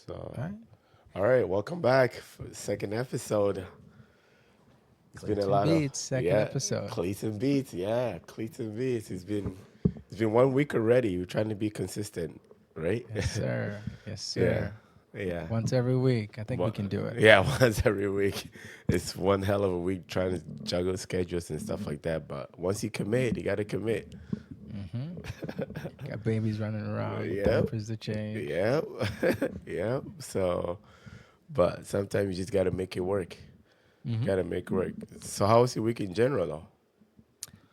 So, All right. all right, welcome back for the second episode. It's been a Cleats and lot of Beats, second yeah, episode. cleats and beats. Yeah, cleats and beats. It's been 1 week already. We're trying to be consistent, right? Yes, sir. Yes, Yeah, sir. yeah. Once every week. I think we One, can do it. yeah, once every week. It's one hell of a week trying to juggle schedules and stuff like that. But once you commit, you got to commit. Mm-hmm. Got babies running around, Yep, Pampers to change. yep, yep. So, but sometimes you just got to make it work. Mm-hmm. Got to make it work. So, how was your week in general, though?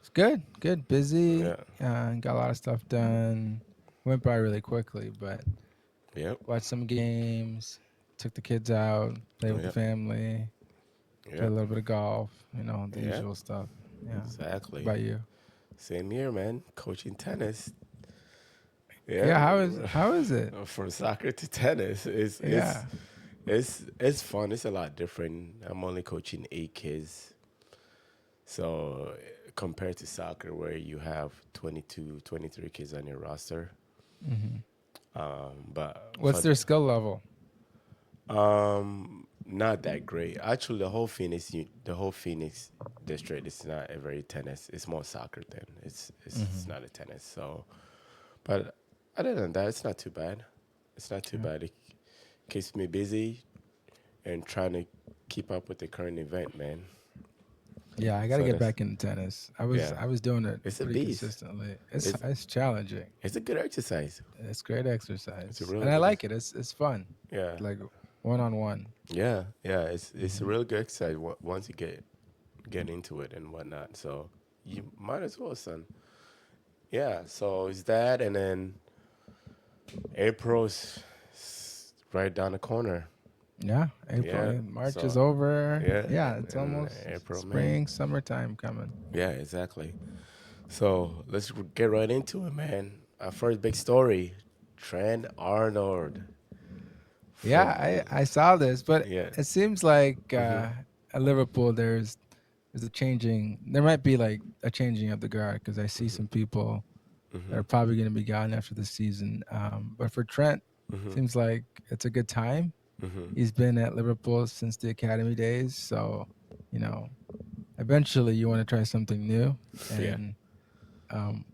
It's good. Good. Busy. Yeah, Got a lot of stuff done. Went by really quickly, but yep, watched some games. Took the kids out. Played with the yep, family. Played a yep, little bit of golf. The yep. usual stuff. Yeah. What Exactly. about you? Same here, man. Coaching tennis. Yeah. Yeah, How is it? from soccer to tennis is Yeah. it's fun. It's a lot different. I'm only coaching 8 kids, so compared to soccer where you have 22, 23 kids on your roster. Mm-hmm. But What's their skill level? not that great. Actually, the whole Phoenix district is not a very tennis. It's more soccer than it's Mm-hmm. not a tennis. So, but other than that, it's not too bad. It's not too Yeah. bad. It keeps me busy and trying to keep up with the current event, man. Yeah, I got to So get that's back into tennis. I was yeah, I was doing it it's a pretty beast. consistently. It's It's it's challenging. it's a good exercise. It's great It's a exercise, really and I good. like it. It's fun, Yeah, like one on one. yeah, yeah. It's a Mhm. really good exercise once you get into it and whatnot. So you might as well, son. Yeah. So it's that, and then April's right down the corner. Yeah, April, Yeah. March is So over. yeah, Yeah, it's and almost April, man. spring, summertime coming. Yeah, exactly. So let's get right into it, man. Our first big story, Trent Arnold Yeah, from I saw this, but yeah. it seems like Mhm. at Liverpool there's a changing. There might be like a changing of the guard because I see some people that are Mhm. probably going to be gone after the season. But for Trent, Mhm. seems like it's a good time. Mhm. He's been at Liverpool since the academy days, so you know, eventually you want to try something new. Yeah. And um,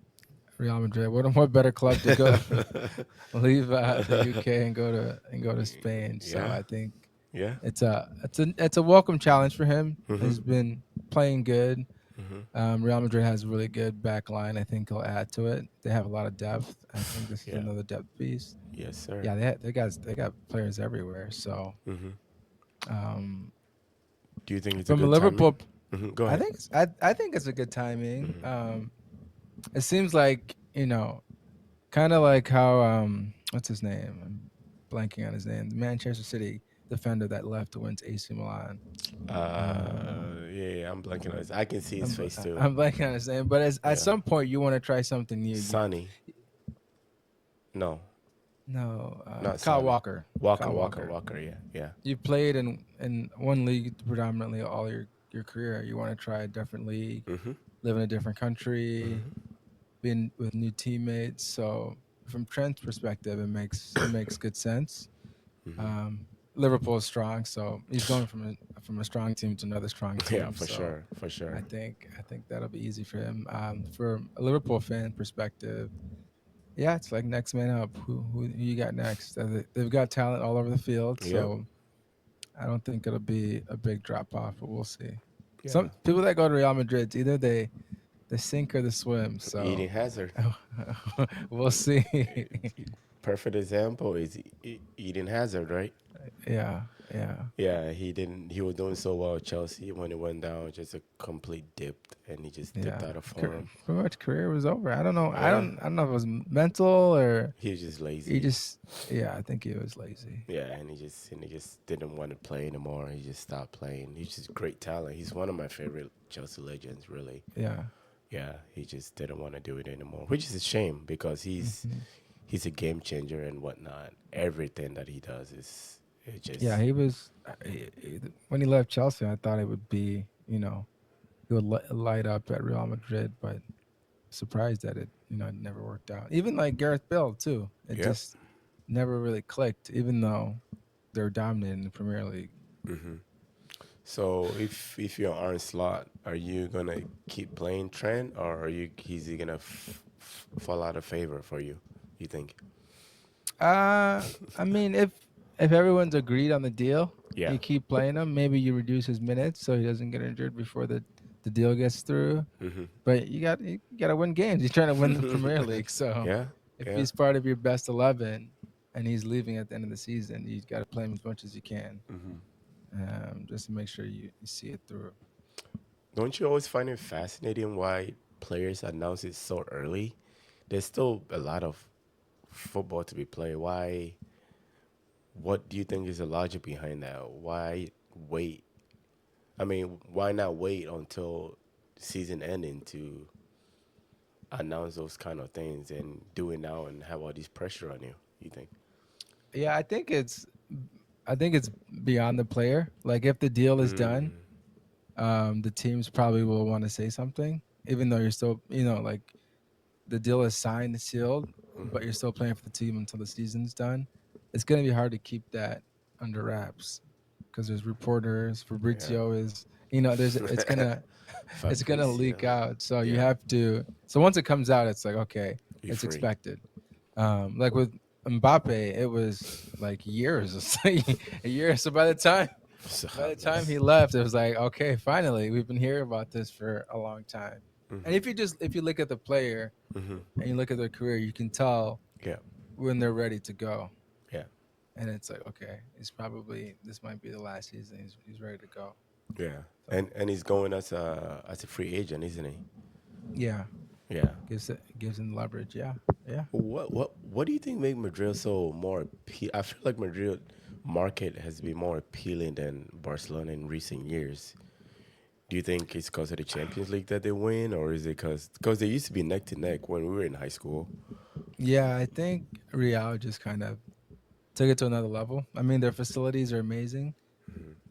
Real Madrid, what better club to go leave the UK and go to Spain? So Yeah. I think Yeah. it's a welcome challenge for him. Mhm. He's been playing good. Mhm. Real Madrid has a really good back line. I think he'll add to it. They have a lot of depth. I think this is Yeah. another depth piece. Yes, sir. Yeah, they got players everywhere. So Mhm. um, Do you think it's a from a good timing? Liverpool, Go ahead. I think it's a good timing. Mhm. It seems like kind of like how what's his name? I'm blanking on his name. The Manchester City defender that left to win to AC Milan. Yeah, yeah, I'm blanking on this. I can see his I'm face too. I'm blanking on his name, but at Yeah. some point you want to try something new. Sonny. No, No, not Kyle Sonny. Walker. Walker, Kyle Walker, Walker. Walker. Yeah, yeah. You played in one league predominantly all your career. You want to try a different league, Mhm. live in a different country, Mhm. being with new teammates. So from Trent's perspective, it makes good sense. Mhm. Um, Liverpool is strong, so he's going from a strong team to another strong Yeah, team. for So sure, for I sure. think I think that'll be easy for him. From a Liverpool fan perspective, yeah, it's like next man up. Who you got next? They've got talent all over the field, Yep. so I don't think it'll be a big drop off, but we'll see. Yeah. Some people that go to Real Madrid, it's either they sink or they swim. Eden So Hazard. we'll see. Perfect example is Eden Hazard, right? Yeah, yeah, Yeah, he didn't. He was doing so well at Chelsea when it went down, just a complete dipped, and he just dipped yeah. out of form. Pretty much career was over. I don't know. I Yeah, don't. I don't know if it was mental or he was just he lazy. just. Yeah, I think he was lazy. Yeah, and he just didn't want to play anymore. He just stopped playing. He's just great talent. He's one of my favorite Chelsea legends, really. Yeah. Yeah, he just didn't want to do it anymore, which is a shame because Hmm. he's a game changer and whatnot. Everything that he does is it Yeah, just he was. When he left Chelsea, I thought it would be. He would light up at Real Madrid, but surprised that it never worked out. Even like Gareth Bale too. It yep. just never really clicked. Even though they're dominating the Premier League. Hmm. So if you're on slot, are you gonna keep playing Trent, or are you is he gonna fall out of favor for you? You think? I mean, if everyone's agreed on the deal, Yeah. you keep playing him. Maybe you reduce his minutes so he doesn't get injured before the deal gets through. Hmm. But you got to win games. You're trying to win the Premier League, so Yeah. if Yeah. he's part of your best 11 and he's leaving at the end of the season, you got to play him as much as you can, Hmm. just to make sure you see it through. Don't you always find it fascinating why players announce it so early? There's still a lot of football to be played. Why? What do you think is the logic behind that? Why wait? I mean, why not wait until season ending to announce those kind of things and do it now and have all this pressure on you? You think? Yeah, I think it's beyond the player. Like if the deal is done, Mm, the teams probably will want to say something, even though you're still, like the deal is signed, sealed, but you're still playing for the team until the season's done. It's gonna be hard to keep that under wraps because there's reporters. Fabrizio is, there's it's yeah. gonna it's gonna leak Fabricio. out. So you Yeah, have to. So once it comes out, it's like okay, you it's free. expected. Like with Mbappe, it was like years, it's like a year. So So by the time that's he left, it was like, okay, finally, we've been hearing about this for a long time. And if you look at the player hmm and you look at their career, you can tell yeah, when they're ready to go. yeah, And it's like, okay, this might be the last season. He's ready to go. yeah. So And he's going as a free agent, isn't he? yeah, Yeah. gives him leverage. Yeah, yeah. What do you think made Madrid so more I feel like Madrid market has been more appealing than Barcelona in recent years. Do you think it's because of the Champions League that they win, or is it because they used to be neck to neck when we were in high school? Yeah, I think Real just kind of took it to another level. I mean, their facilities are amazing,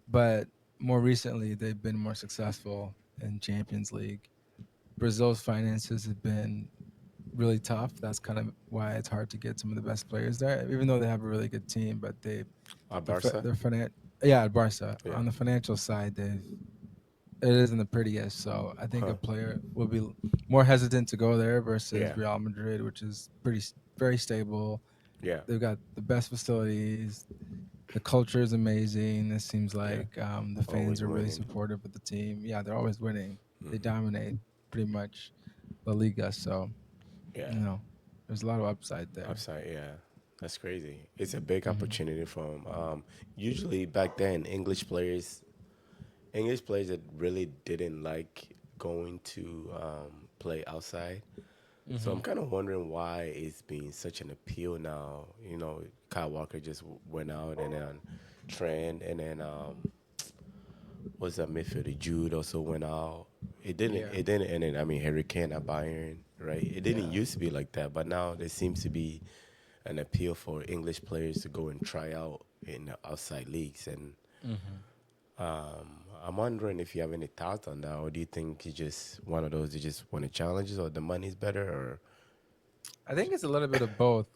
but more recently they've been more successful in Champions League. Brazil's finances have been really tough. That's kind of why it's hard to get some of the best players there, even though they have a really good team. But Barca? their yeah, at Barca Yeah. on the financial side, it isn't the prettiest. So I think Huh. a player will be more hesitant to go there versus Yeah. Real Madrid, which is very stable. Yeah. They've got the best facilities. The culture is amazing. It seems Yeah. like the fans Always are really winning. supportive of the team. Yeah, they're always winning. They dominate pretty much La Liga. So Yeah. there's a lot of upside there. Upside, yeah. That's crazy. It's a big Hmm. opportunity for him. Usually back then, English players that really didn't like going to play outside. So I'm Hmm. kind of wondering why it's been such an appeal now. Kyle Walker just went out, and then Trent, and then what's that midfielder? Jude also went out. It didn't. Yeah, It didn't. And then I mean Harry Kane at Bayern, right? It didn't yeah. used to be like that, but now there seems to be an appeal for English players to go and try out in the outside leagues. And Hmm. I'm wondering if you have any thoughts on that, or do you think it's just one of those that just want to challenges, or the money's better, or I think it's a little bit of both.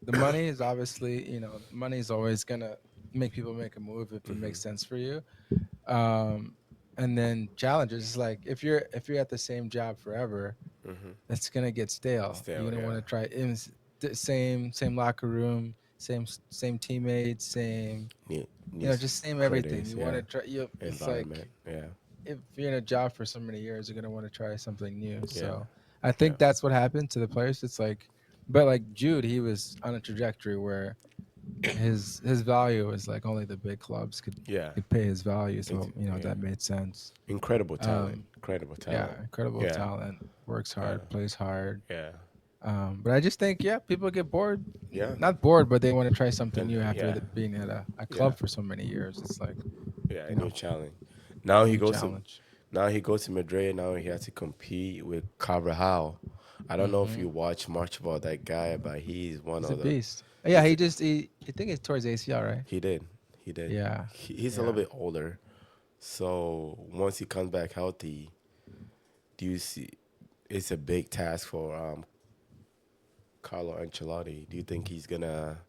The money is obviously, money is always gonna make people make a move if it makes sense for you. Um, and then challenges is like if you're at the same job forever, it's gonna get stale. You're still, gonna yeah, want to try the same locker room, same teammates, same new just same everything. credits, You want yeah, to try. It's like environment, yeah, if you're in a job for so many years, you're gonna want to try something new. yeah, So I yeah, think that's what happened to the players. It's like, but like Jude, he was on a trajectory where his value was like only the big clubs yeah. could pay his value. It's, So yeah, that made sense. incredible talent, Um, incredible yeah, talent, incredible yeah, talent, works uh, hard, plays hard. yeah, But I just think, yeah, people get bored. yeah, Not bored, but they want to try something and new after yeah, being at a yeah, club for so many years. It's like, yeah, a you new know, challenge. Now he new goes to challenge. now he goes to Madrid. Now he has to compete with Carvajal. I don't know if Hmm. you watch much about that guy, but he's one He's a of the beast. Yeah, he's I think it's towards ACL, right? he did he did Yeah, he's a little yeah. bit older. So once he comes back healthy, do you see it's a big task for Carlo Ancelotti? Do you think he's gonna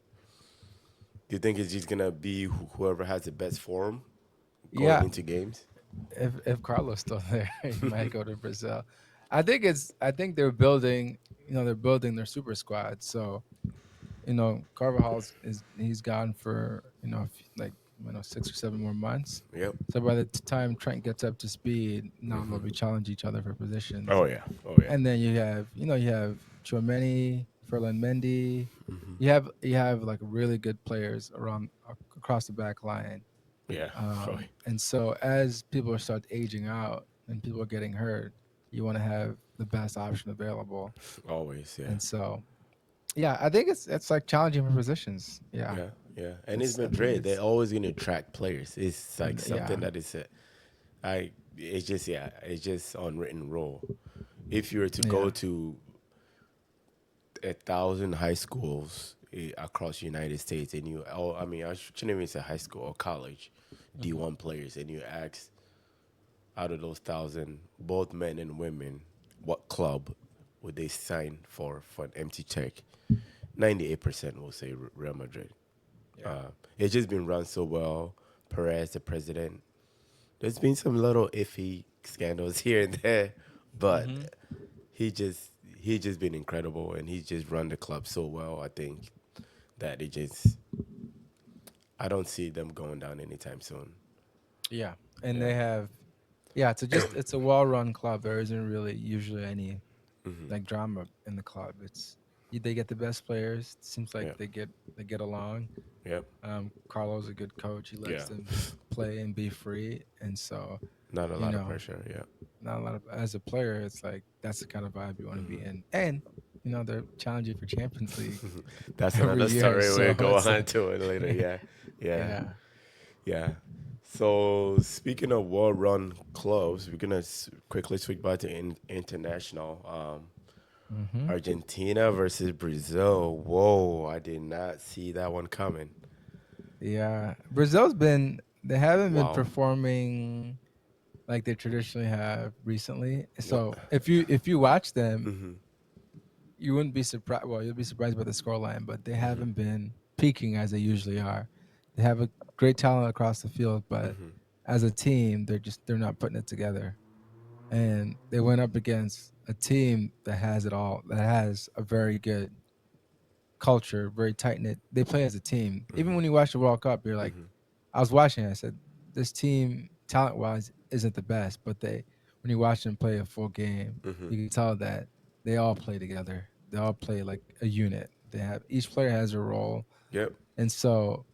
Do you think it's just gonna be whoever has the best form going Yeah, into games? if Carlos still there, he might go to Brazil. I think they're building. They're building their super squad. So Carvajal's is he's gone for like 6 or 7 more months. Yep. So by the time Trent gets up to speed, now they'll be Hmm. challenge each other for positions. Oh yeah. Oh yeah. And then you have Chouameni, Ferland Mendy. Hmm. You have like really good players across the back line. Yeah. Oh, And so as people start aging out and people are getting hurt, you want to have the best option available. always. Yeah. And so yeah, I think it's like challenging for positions. Yeah, Yeah. Yeah. And it's it's I think Madrid. They're it's always gonna track players. It's like something yeah. that is. It's just yeah. It's just unwritten rule. If you were to go Yeah. to 1,000 high schools across the United States, and I mean, I shouldn't even say high school or college, Hmm. D1 players, and you ask out of those 1,000, both men and women, what club would they sign for an empty check? 98% will say Real Madrid. Yeah. It's just been run so well. Perez, the president, there's been some little iffy scandals here and there, but Hmm. he just he just been incredible, and he's just run the club so well. I think that I don't see them going down anytime soon. Yeah. And Yeah. they have yeah. It's a well-run club. There isn't really usually any Hmm. like drama in the club. They get the best players. It seems like Yeah. they get along. Yep. Carlo's a good coach. He lets Yeah. them play and be free, and so Not a you lot of know, pressure. Yeah. not a lot of as a player, it's like that's the kind of vibe you want to be Hmm. in, and they're challenging for Champions League That's every another year, story. We'll so go it's on like, to it later. Yeah. Yeah. yeah. Yeah. So speaking of well-run clubs, we're gonna quickly switch back to international. Hmm. Argentina versus Brazil. Whoa, I did not see that one coming. Yeah, they haven't been Wow. performing like they traditionally have recently. What? So if you watch them, Hmm. you wouldn't be surprised. Well, you'll be surprised by the scoreline, but they Hmm. haven't been peaking as they usually are. They have a great talent across the field, but Hmm. as a team, they're not putting it together. And they went up against a team that has it all, that has a very good culture, very tight knit. They play as a team. Even Hmm. when you watch the World Cup, you're like, Hmm. I was watching it, I said, this team talent wise isn't the best, but when you watch them play a full game, Hmm. you can tell that they all play together. They all play like a unit. They have each player has a role, Yep. and so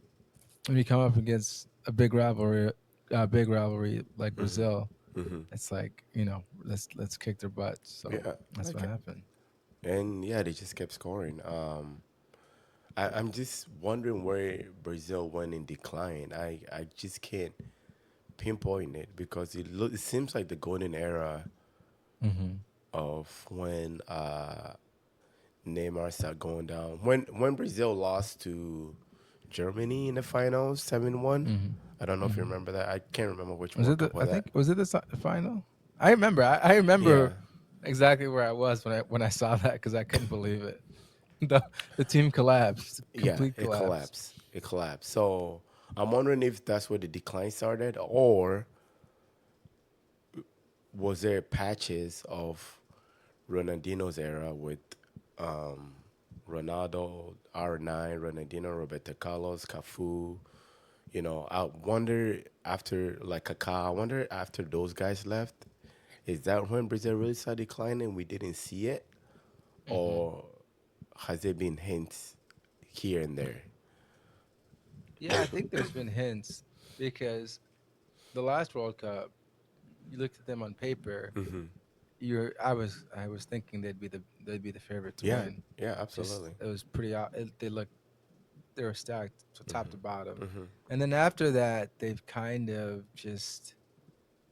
when you come up against a big rivalry like Hmm. Brazil, Hmm. it's like let's kick their butts. So Yeah. that's what Okay. happened. And yeah, they just kept scoring. I'm just wondering where Brazil went in decline. I just can't pinpoint it because it seems like the golden era Hmm. of when Neymar started going down. When Brazil lost to Germany in the finals, 7-1. Hmm. I don't know if you Hmm. remember that. I can't remember which Was World it the? Cup was I that. think was it the final? I remember. I Yeah, remember exactly where I was when I saw that because I couldn't believe it. The team collapsed, yeah, complete it collapse. collapsed. It collapsed. So I'm wondering if that's where the decline started, or was there patches of Ronaldinho's era with um, Ronaldo, R9, Ronaldinho, Roberto Carlos, Cafu. I wonder after like Kaká. I wonder after those guys left, is that when Brazil really started declining? We didn't see it, Hmm. or has there been hints here and there? Yeah, I think there's been hints because the last World Cup, you looked at them on paper. Hmm. I was thinking they'd be the favorite to Yeah, win. yeah, Just absolutely. it was pretty. They were stacked to top to bottom, Hmm. and then after that, they've kind of just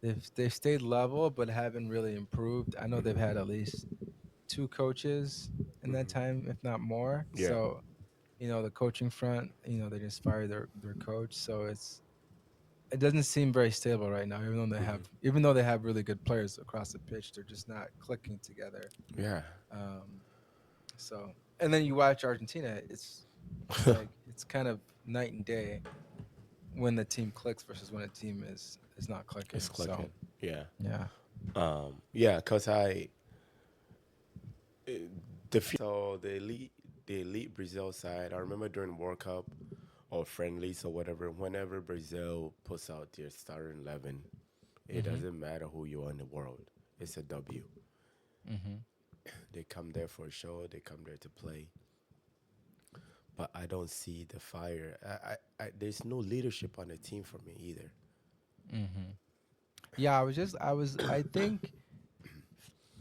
they've stayed level, but haven't really improved. I know they've had at least two coaches in that time, if not more. Yeah. So the coaching front, they just fired their coach, so it doesn't seem very stable right now. Even though they have really good players across the pitch, they're just not clicking together. Yeah. Um, so and then you watch Argentina, it's like it's kind of night and day when the team clicks versus when a team is not It's clicking. So clicking. Yeah. yeah. Yeah, cause so the elite Brazil side. I remember during World Cup or friendlies or whatever. Whenever Brazil puts out their starting 11, it Mm-hmm. doesn't matter who you are in the world. It's a W. Mm-hmm. They come there for a show. They come there to play. But I don't see the fire. There's no leadership on the team for me either. Mm-hmm. Yeah, I think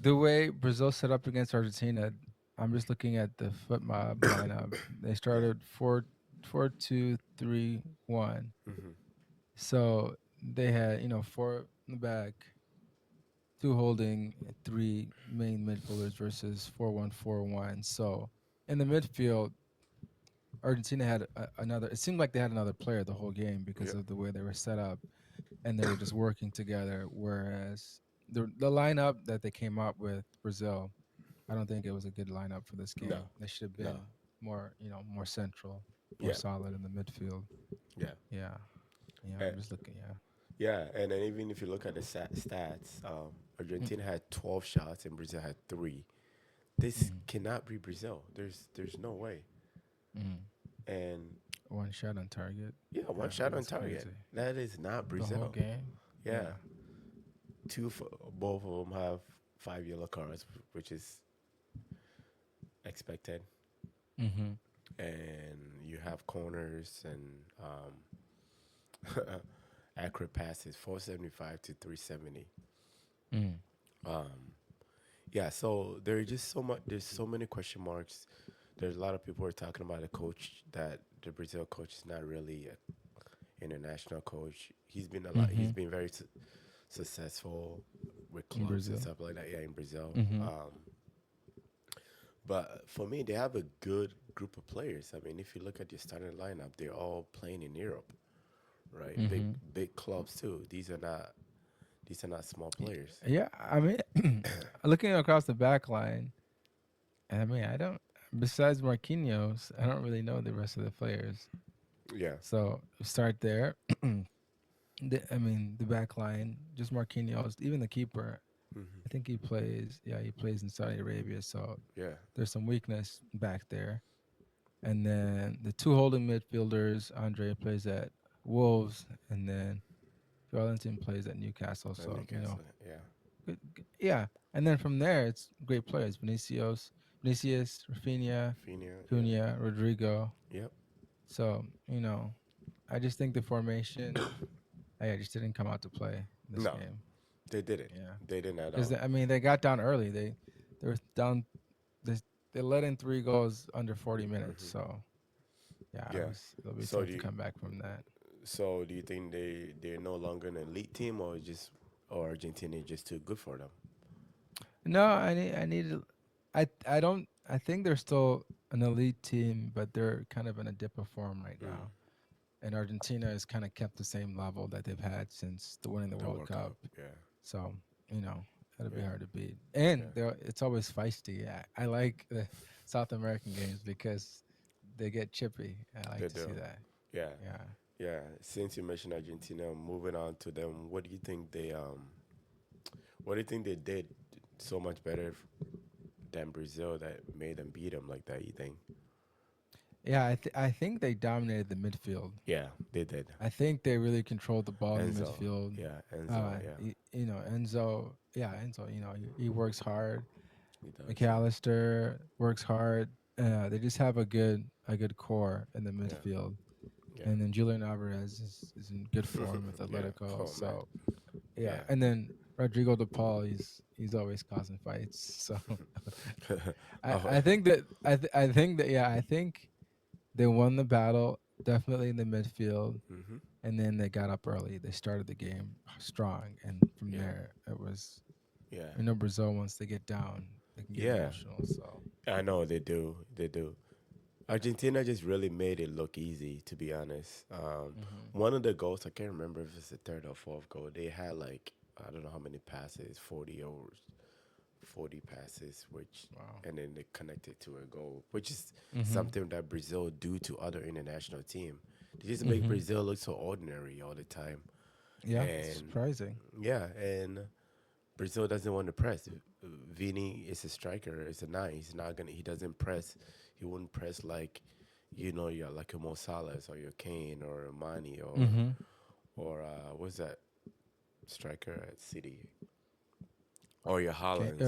the way Brazil set up against Argentina, I'm just looking at the foot mob lineup. They Yeah. started 4-2-3-1. Hmm. So they had, four in the back, two holding, and three main midfielders versus 4-1-4-1. So in the midfield, Argentina had another. It seemed like they had another player the whole game because Yeah. of the way they were set up, and they were just working together. Whereas the lineup that they came up with, Brazil, I don't think it was a good lineup for this No. game. They should have No. been more, more central, more Yeah. solid in the midfield. Yeah. Yeah, yeah. Uh, I'm just looking. Yeah. yeah. And then even if you look at the stats, Argentina had 12 shots and Brazil had three. This Mm-hmm. cannot be Brazil. There's no way. Mm-hmm. And One shot on target. yeah, one Yeah, shot on that's target. crazy. That is not The whole Brazil. game. Yeah, Yeah. both of them have 5 yellow cards, which is expected. Mm-hmm. And you have corners and accurate passes, 475 to 370. Mm. Yeah, so there's just so much. There's so many question marks. There's a lot of people are talking about a coach that the Brazil coach is not really an international coach. He's been a lot. Mm-hmm. He's been very successful with In clubs and Brazil. stuff like that. Yeah, in Brazil. Mm-hmm. But for me, they have a good group of players. I mean, if you look at your starting lineup, they're all playing in Europe, right? Big Mm-hmm. big clubs too. These are not small players. Yeah, I mean, looking across the back line, I mean, I don't. Besides Marquinhos, I don't really know the rest of the players. Yeah. So start there. I mean, the back line, just Marquinhos. Even the keeper, I think he plays. Yeah, he plays in Saudi Arabia. So Yeah. there's some weakness back there. And then the two holding midfielders, Andre plays at Wolves, and then Valentin plays at Newcastle. And So Newcastle. Yeah. yeah. And then from there, it's great players: Vinicius, Rafinha, Fina. Yeah. Cunha, Rodrigo. Yep. So I just think the formation, I just didn't come out to play this No, game. they didn't. Yeah, They didn't at because all. I mean they got down early. They were down. They, they let in three goals under 40 minutes. So yeah, Yeah. it'll be So tough do to you, come back from that. so do you think they're no longer an elite team, or Argentina is just too good for them? No, I need to. I don't. I think they're still an elite team, but they're kind of in a dip of form right now. And Argentina has kind of kept the same level that they've had since the winning the The World World Cup. Cup. Yeah. So it'll be Yeah. hard to beat. And Yeah. it's always feisty. I like the South American games because they get chippy. I like They to see do. that. Yeah. Yeah. Yeah. Since you mentioned Argentina, moving on to them, what do you think they did so much better than Brazil that made them beat them like that? You think? Yeah, I think they dominated the midfield. Yeah, they did. I think they really controlled the ball in the Enzo. midfield. Yeah, Enzo. Yeah, Enzo. Yeah, Enzo. He works hard. he does. McAllister works hard. They just have a good core in the Yeah, midfield. yeah, And then Julian Alvarez is in good form with yeah. Atletico. Oh man. So yeah, Yeah. and then Rodrigo De Paul, he's always causing fights. So I, Oh. I think that I think that yeah, I think they won the battle definitely in the midfield, Hmm. and then they got up early. They started the game strong, and from Yeah. there it was. Yeah. Brazil once they get down, they can get Yeah. emotional. So I know they do. They do. Argentina just really made it look easy, to be honest. hmm One of the goals, I can't remember if it's the third or fourth goal. They had like I don't know how many passes, 40 passes, which Wow. and then they connected to a goal, which is Mhm. something that Brazil do to other international team. They just make Mhm. Brazil look so ordinary all the time, Yeah, it's and surprising. yeah, and Brazil doesn't want to press. Vini is a striker. It's a nine. He's not gonna. He doesn't press. He wouldn't press like, you're like a Mo Salah or your Kane or a Mane Mhm. or what's that striker at City or your Okay. Hollands.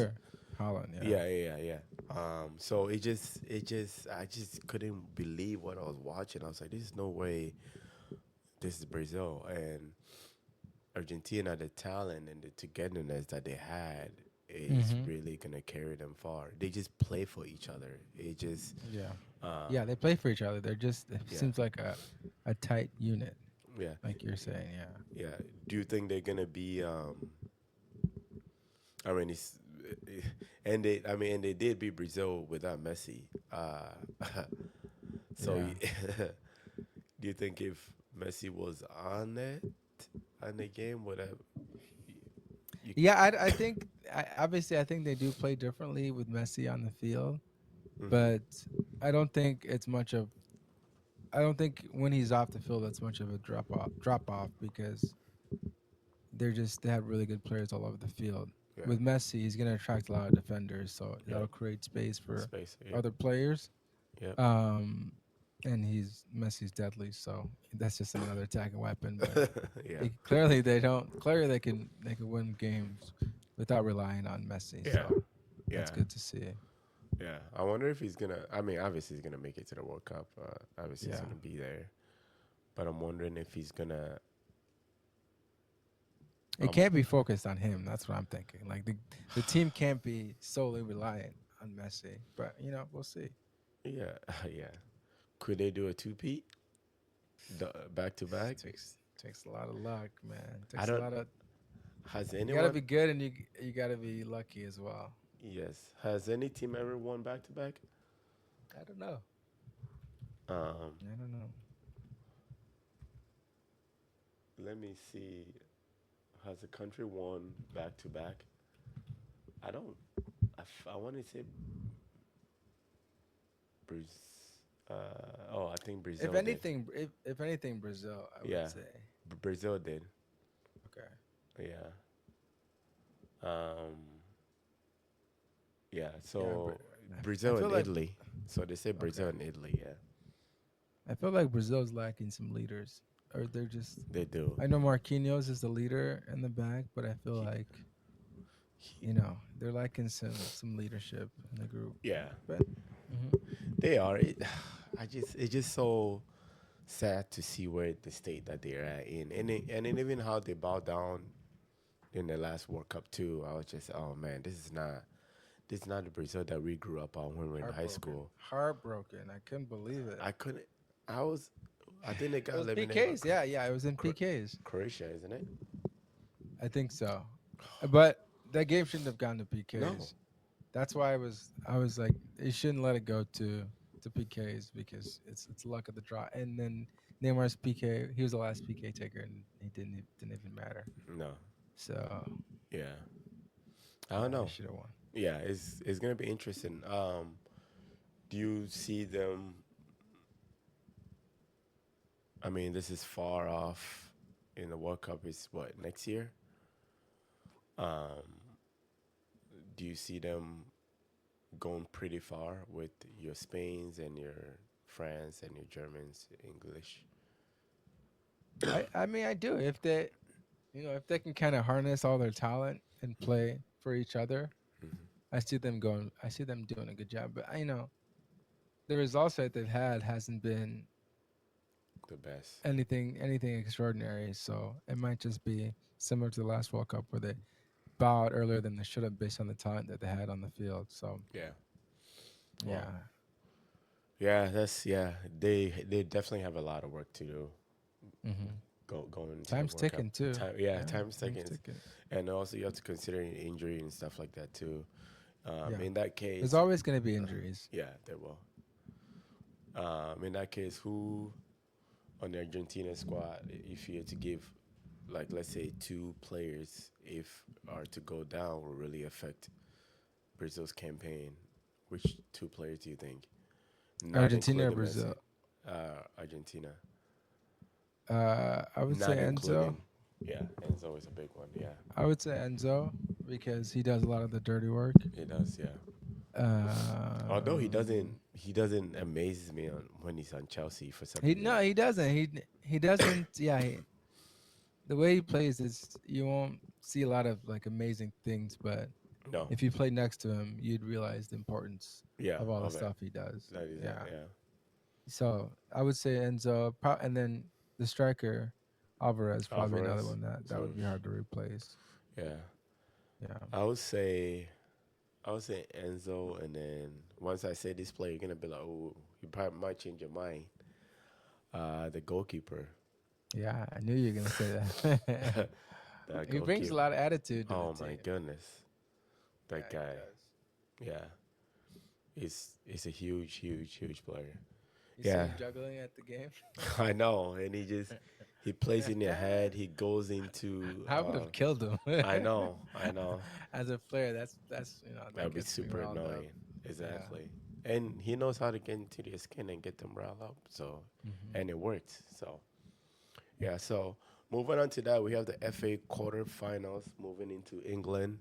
Holland. Yeah. Yeah. So I just couldn't believe what I was watching. I was like, "There's no way this is Brazil." And Argentina, the talent and the togetherness that they had is Mhm. really gonna carry them far. They just play for each other. It just, Yeah. um, Yeah, they play for each other. They're just it yeah, seems like a tight unit, yeah, like you're saying. Yeah. yeah. Do you think they're gonna be? I mean, it's, and they did beat Brazil without Messi. So, Yeah. do you think if Messi was on it on the game, would have you? Yeah, I think obviously I think they do play differently with Messi on the field, Mm-hmm. but I don't think it's much of I don't think when he's off the field that's much of a drop off because they have really good players all over the field. Yeah. With Messi, he's going to attract a lot of defenders, so Yep. that'll create space for Space. Yep. other players. Yep. Um, and Messi's deadly, so that's just another attacking weapon. But Yeah. clearly they don't. Clearly they can win games without relying on Messi. Yeah. So that's Yeah. good to see. Yeah. I wonder if he's gonna. I mean, obviously he's gonna make it to the World Cup. Obviously he's Yeah. gonna be there. But I'm wondering if he's gonna. It Um. can't be focused on him. That's what I'm thinking. Like the team can't be solely reliant on Messi. But we'll see. Yeah. Yeah. Could they do a two-peat? Back to back? Takes a lot of luck, man. I Takes a don't. lot of Has you got to anyone? be good and you got to be lucky as well. Yes. Has any team ever won back to back? I don't know. Um. I don't know. Let me see. Has a country won back to back? I don't. I want to say Brazil. I think If Brazil did. anything, if anything, Brazil, I would Yeah, say. Brazil did. Okay. Yeah. Um. Yeah. Yeah, So I Brazil feel and like Italy. So they say Brazil okay. and Italy. Yeah, I feel like Brazil's lacking some leaders, or they're just. they do. I know Marquinhos is the leader in the back, but I feel He, like he, they're lacking some leadership in the group. yeah, But mhm. they are. It's just so sad to see where the state that they're at in, and even how they bowed down in the last World Cup too. I was just, oh man, this is not the Brazil that we grew up on when we were in high Heartbroken. school. Heartbroken. I couldn't believe it. I couldn't. I was. I think they It got was eliminated by PKs. Yeah, yeah, it was in PKs. Croatia, isn't it? I think so. But that game shouldn't have gone to No, PKs. That's why I was like, they shouldn't let it go to PKs because it's luck of the draw. And then Neymar's PK, he was the last PK taker, and he didn't even matter. no. So Yeah, I don't yeah, they know. should have won. Yeah, it's gonna be interesting. Do you see them? I mean, this is far off. In the World Cup is what next year. Do you see them going pretty far with your Spains and your France and your Germans English? I mean I do if they can kind of harness all their talent and play for each other. I see them doing a good job. But the results that they've had hasn't been The best. anything extraordinary. So it might just be similar to the last World Cup where they bow out earlier than they should have based on the talent that they had on the field. So Yeah. Wow. yeah. Yeah, that's yeah. They definitely have a lot of work to do Hmm. going into the Time's World Cup. ticking too. Time, yeah, Yeah, time's time's taking, ticking. and also you have to consider injury and stuff like that too. Yeah. In that There's case, always going to be injuries. yeah, there will. In that case, who on the Argentina squad, if you had to give, like, let's say two players, if are to go down, will really affect Brazil's campaign, which two players do you think? Not Argentina or including Brazil? Messi, Argentina. I would say Not Enzo. including, yeah, Enzo is a big one. Yeah, I would say Enzo because he does a lot of the dirty work. he does. Yeah, although Um, he doesn't amaze me on when he's on Chelsea for some he reason. no, he doesn't. He doesn't. Yeah, the way he plays is you won't see a lot of like amazing things, but No, if you play next to him, you'd realize the importance yeah, of all the of it. stuff he does. That is that. Yeah. Yeah, So I would say Enzo, and then the striker Alvarez, probably another Alvarez. one that would Mm, be hard to replace. yeah, Yeah. I would say I would say Enzo, and then once I say this player, you're gonna be like, oh, you probably might change your mind. The goalkeeper, Yeah, I knew you were gonna say that. that He brings a goalkeeper. lot of attitude to the Oh my team. goodness, that Yeah, he guy. does. Yeah, he's a huge player. You see Yeah, him juggling at the game. I know, and he plays in your head. He goes into. I would have killed him. I know. As a player, that's That that would be gets me super riled up. annoying. Yeah. Exactly. And he knows how to get into their skin and get them riled up. So, Hmm. and it worked. So, yeah. So, moving on to that, we have the FA quarterfinals moving into England.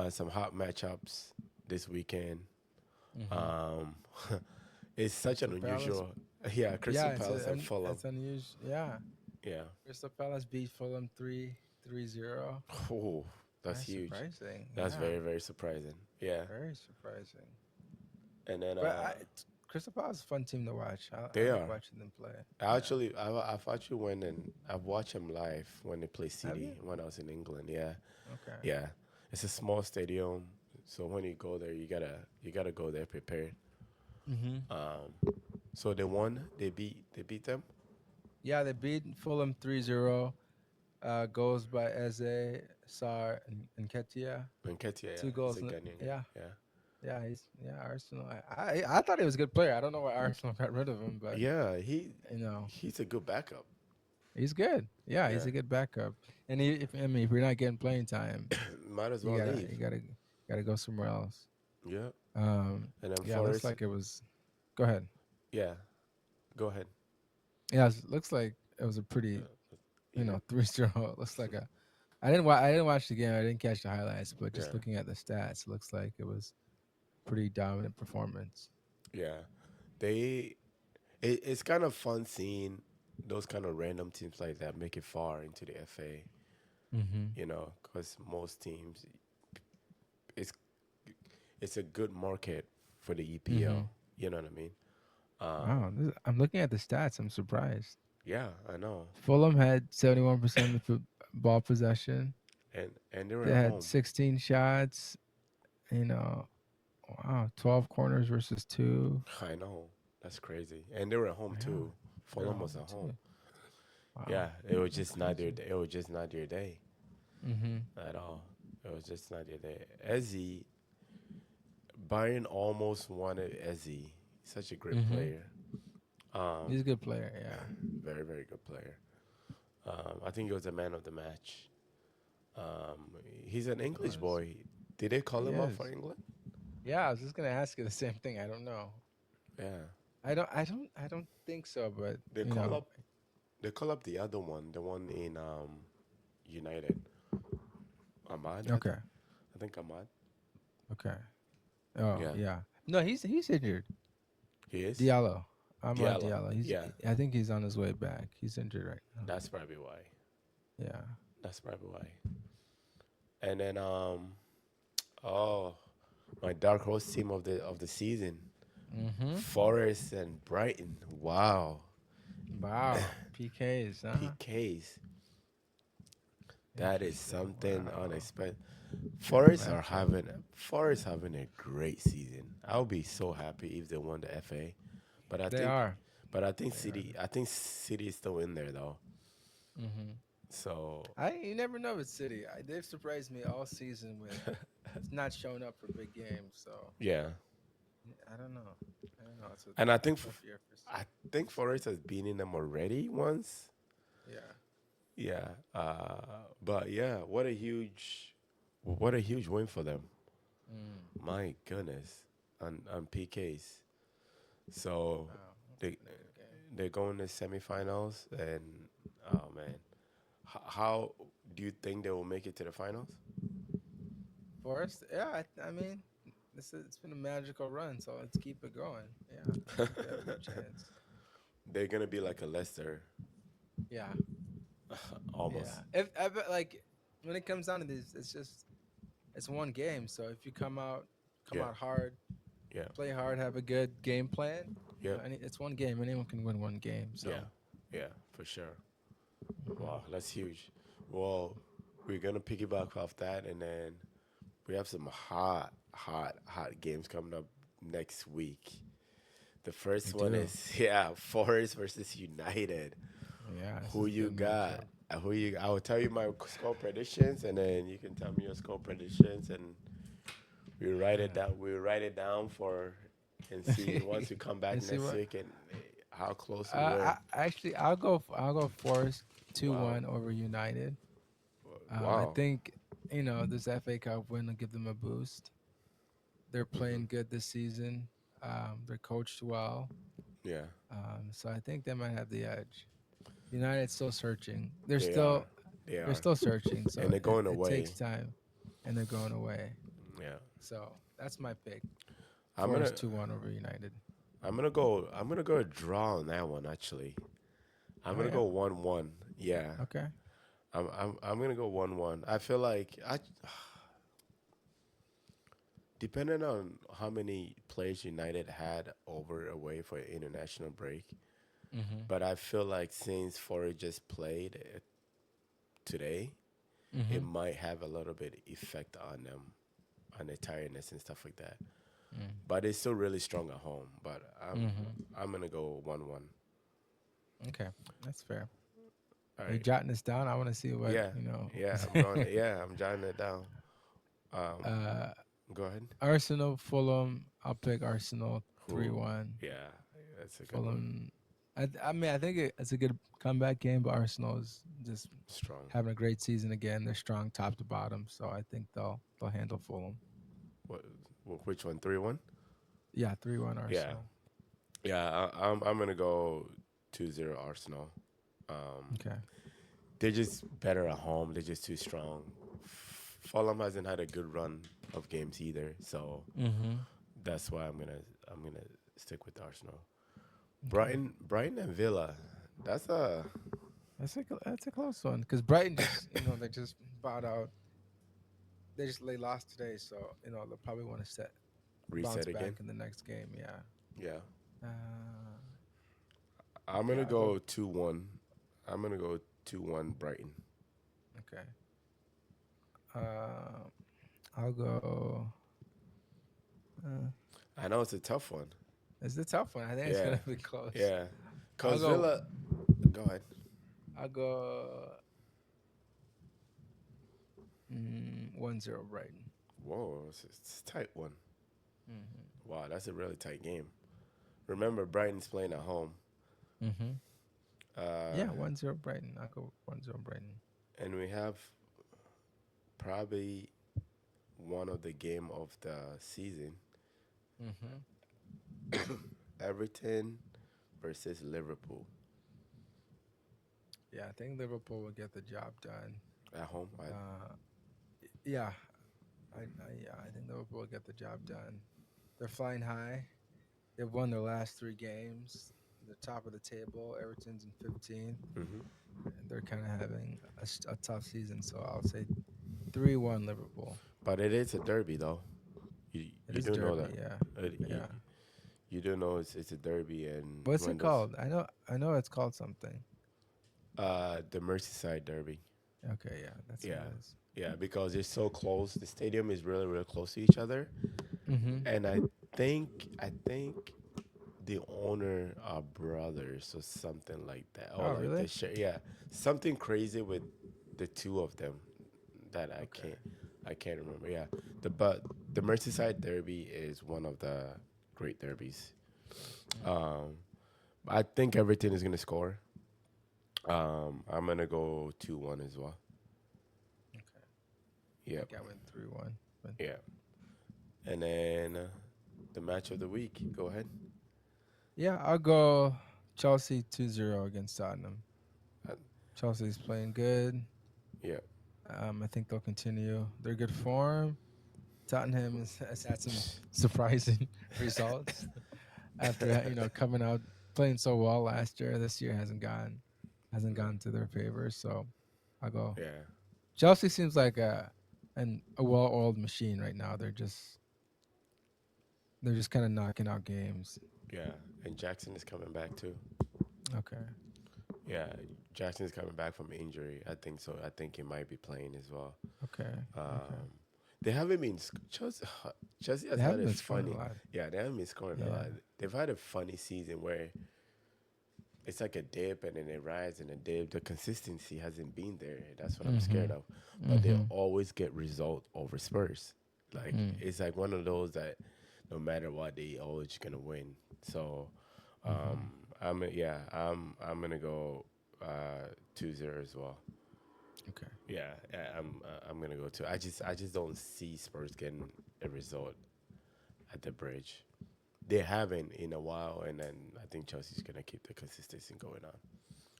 Some hot matchups this weekend. Hmm. Um, it's such an Crystal Palace. unusual. Yeah, Crystal Yeah, Palace and Fulham. it's unusual. Yeah, Yeah. Crystal Palace beat Fulham 3-0. Oh, that's That's huge. surprising. That's Yeah, very surprising. Yeah. very surprising. And then But Crystal Palace is a fun team to watch. I they like are. watching them play. I Yeah. actually, I've actually went and I've watched them live when they play Have you? City when I was in England. Yeah, Okay. yeah. It's a small stadium, so when you go there, you gotta go there prepared. Hmm. Um, so they won. They beat them. Yeah, they beat Fulham 3-0. Goals by Eze, Sar, and Ketia. And Ketia, yeah, Two he's goals. a Ghanaian guy. Yeah, Yeah, yeah. Arsenal. I thought he was a good player. I don't know why Arsenal got rid of him, but yeah. He you know he's a good backup. he's good. Yeah, he's Yeah, a good backup. And if you're not getting playing time, might as you well gotta leave. you gotta gotta go somewhere else. Yeah, and then Yeah, looks Forest. like it was. Go ahead. Yeah, go ahead. Yeah, looks like it was a pretty Even 3-0. Looks like a. I didn't watch the game. I didn't catch the highlights, but just yeah, looking at the stats, it looks like it was pretty dominant performance. yeah. They it's kind of fun seeing those kind of random teams like that make it far into the FA. Mm-hmm. Because most teams, it's it's a good market for the Mm-hmm. EPL. You know what I mean? Wow, I'm looking at the stats. I'm surprised. Yeah, I know. Fulham had 71% of the ball possession. And they were They at had home. 16 shots. You know, wow, 12 corners versus two. I know. That's crazy. And they were at home Yeah, too. they're Fulham was home at home. too. Wow, Yeah, it was that's just not their crazy. day. It was just not their day Mm-hmm. at all. It was just not their day. Ezzy, Bayern almost wanted Ezzy. Such a great Mm-hmm. player. Um, He's a good player. Yeah. very good player. I think he was the man of the match. He's an He English was. boy. Did they call He him up for is. England? Yeah, I was just gonna ask you the same thing. I don't know. Yeah. I don't think so. But They call up they call up the other one, the one in United. Ahmad, Okay, I think Ahmad. okay. Oh Yeah. yeah. No, he's injured. He is? Diallo. Amad Diallo. Diallo. Yeah. I think he's on his way back. He's injured right now. That's probably why. Yeah. That's probably why. And then oh, my dark horse team of the season. Mm-hmm. Forest and Brighton. Wow. Wow. PKs, huh? PKs. That is Interesting. something Wow. unexpected. Good matchup. Forest having a great season. I'll be so happy if they won the FA. But I They think are. but They are. I think City is still in there though. Mm-hmm. So You never know with City. They've surprised me all season with not showing up for big games. So yeah. I don't know. I don't know. And I It's a think tough year for I City. think Forest has been in them already once. Yeah. Yeah. But yeah, what a huge win for them. Mm. My goodness, on PKs. So Wow, that's they been a good game. they're going to semifinals, and oh man, how do you think they will make it to the finals? Forest, yeah, I mean, it's been a magical run, so let's keep it going. Yeah, I think they have a good chance. They're gonna be like a Leicester, Yeah, almost. yeah. If I bet, like when it comes down to this, it's one game. So if you come Yeah, out hard, yeah, play hard, have a good game plan, yep, it's one game. Anyone can win one game. yeah, So yeah, for sure. mhm. Wow, that's huge. Well, we're gonna piggyback off that, and then we have some hot games coming up next week. The We first one do. is yeah, Forest versus United. Yeah, this Who is a you good got? matchup. Who you? I will tell you my score predictions, and then you can tell me your score predictions, and we write it down. We write it down for and see once we come back And see next what week and how close we were. actually I'll go Forest two Wow, one over United. I wow, think this FA Cup win will give them a boost. They're playing good this season. They're coached well. yeah, So I think they might have the edge. United's still searching. they are, they They're are, still searching. and So they're it, going it takes away. time, and they're going away. Yeah, So that's my pick. I'm Forest gonna, 2-1 over United. I'm gonna go a draw on that one. Actually, I'm Oh gonna yeah. go 1-1. Yeah, Okay. I'm gonna go 1-1. I feel like depending on how many players United had over away for international break, Mhm. but I feel like since Forest just played today, it Mhm. might have a little bit effect on them, on their tiredness and stuff like that. Mm. But it's still really strong at home. But Mhm. I'm gonna go 1-1. Okay, that's fair. All Are you right. jotting this down? I want to see what Yeah, you know. yeah, I'm going. Yeah, I'm jotting it down. Um, uh, go ahead. Arsenal, Fulham. I'll pick Arsenal three Who? one. Yeah, that's a good one. Fulham. I mean, I think it's a good comeback game, but Arsenal is just Strong. having a great season again. They're strong top to bottom, so I think they'll handle Fulham. What? Which one? 3-1. Yeah, 3-1 Yeah, Arsenal. yeah. I'm gonna go 2-0 Arsenal. Um, Okay. they're just better at home. They're just too strong. Fulham hasn't had a good run of games either, so Mm-hmm. that's why I'm gonna stick with Arsenal. Okay. Brighton and Villa. That's a That's a close one because Brighton just they just bowed out. They lost today, so they'll probably want to bounce reset again. back in the next game. Yeah. Yeah, Uh, I'm yeah. gonna I'll go. go 2-1. I'm gonna go 2-1 Brighton. Okay. Uh, I'll go. Uh, I know it's a tough one. it's a tough one. I think it's Yeah, gonna be close. yeah. I'll Cause go. Villa. Go ahead. I'll go. 1-0 Brighton. Whoa, it's a tight one. Mm-hmm. Wow, that's a really tight game. Remember, Brighton's playing at home, Mm-hmm. uh, Yeah, 1-0 Brighton. I'll go 1-0 Brighton. and we have probably one of the game of the season. Mm-hmm. Everton versus Liverpool Yeah, I think Liverpool will get the job done. at home. Uh, yeah, I think Liverpool will get the job done. They're flying high. They've won their last three games. They're top of the table. Everton's in 15th, and they're kind of having a tough season. So I'll say 3-1 Liverpool. But it is a derby, though. It You is do know that. Derby, yeah, You, yeah. you do know it's a derby, and What's it when those called? I know it's called something. the Merseyside derby. Okay, yeah, that's what Yeah, it is. yeah, because it's so close. The stadium is really, really close to each other, Mm-hmm. and I think the owner are brothers or something like that, or Oh, like the really? share. Yeah, something crazy with the two of them that Okay. I can't remember. Yeah, but the Merseyside derby is one of the great derbies. Mm, Um, I think everything is gonna score. I'm gonna go 2-1 as well. okay. I Yep. think I went 3-1, but Yeah. And then the match of the week. Go ahead. Yeah, I'll go Chelsea 2-0 against Tottenham. Uh, Chelsea's playing good. yeah. I think they'll continue their good form. Tottenham has had some surprising results after coming out playing so well last year. This year hasn't No. gone to their favor. So I'll go. Yeah. Chelsea seems like a well-oiled machine right now. They're just kind of knocking out games. Yeah. And Jackson is coming back too. Okay. Yeah. Jackson is coming back from injury. I think so. I think he might be playing as well. Okay. Okay. Um, they haven't been Chelsea. Chelsea has They had haven't a been scoring a funny. lot. Yeah, they haven't been scoring a Yeah. lot. They've had a funny season where it's like a dip and then it rise and a dip. The consistency hasn't been there. That's what I'm scared Mhm. of. But they Mhm. always get result over Spurs. Like Mm. it's like one of those that no matter what they always gonna win. So Mhm. I'm gonna go 2-0 as well. Okay. I'm gonna go too. I just don't see Spurs getting a result at the bridge. They haven't in a while, and then I think Chelsea's gonna keep the consistency going on.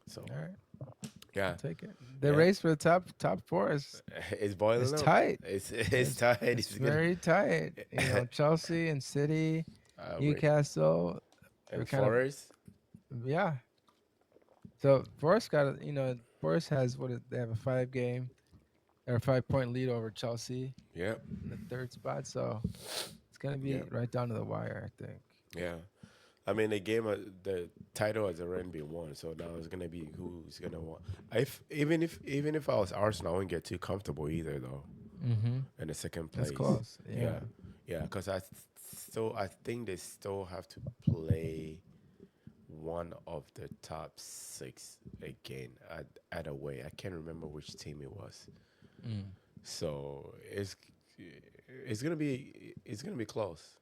So All right. I'll yeah, take it. The yeah, race for the top four it's is boiling up. tight. It's It's tight. it's It's gonna very tight. Chelsea and City, wait, Newcastle, they're and kind of Forest. yeah. So Forest Forest has they have a 5 game or 5 point lead over Chelsea Yep, in the third spot. So it's gonna be yep, right down to the wire, I think. yeah. I mean, the title has already been won, so now it's gonna be who's gonna win. Even if I was Arsenal, I wouldn't get too comfortable either, though. Mm-hmm. In the second That's place, close. yeah, Yeah. yeah, because I think they still have to play one of the top six again at away. I can't remember which team it was. Mm. So it's gonna be close.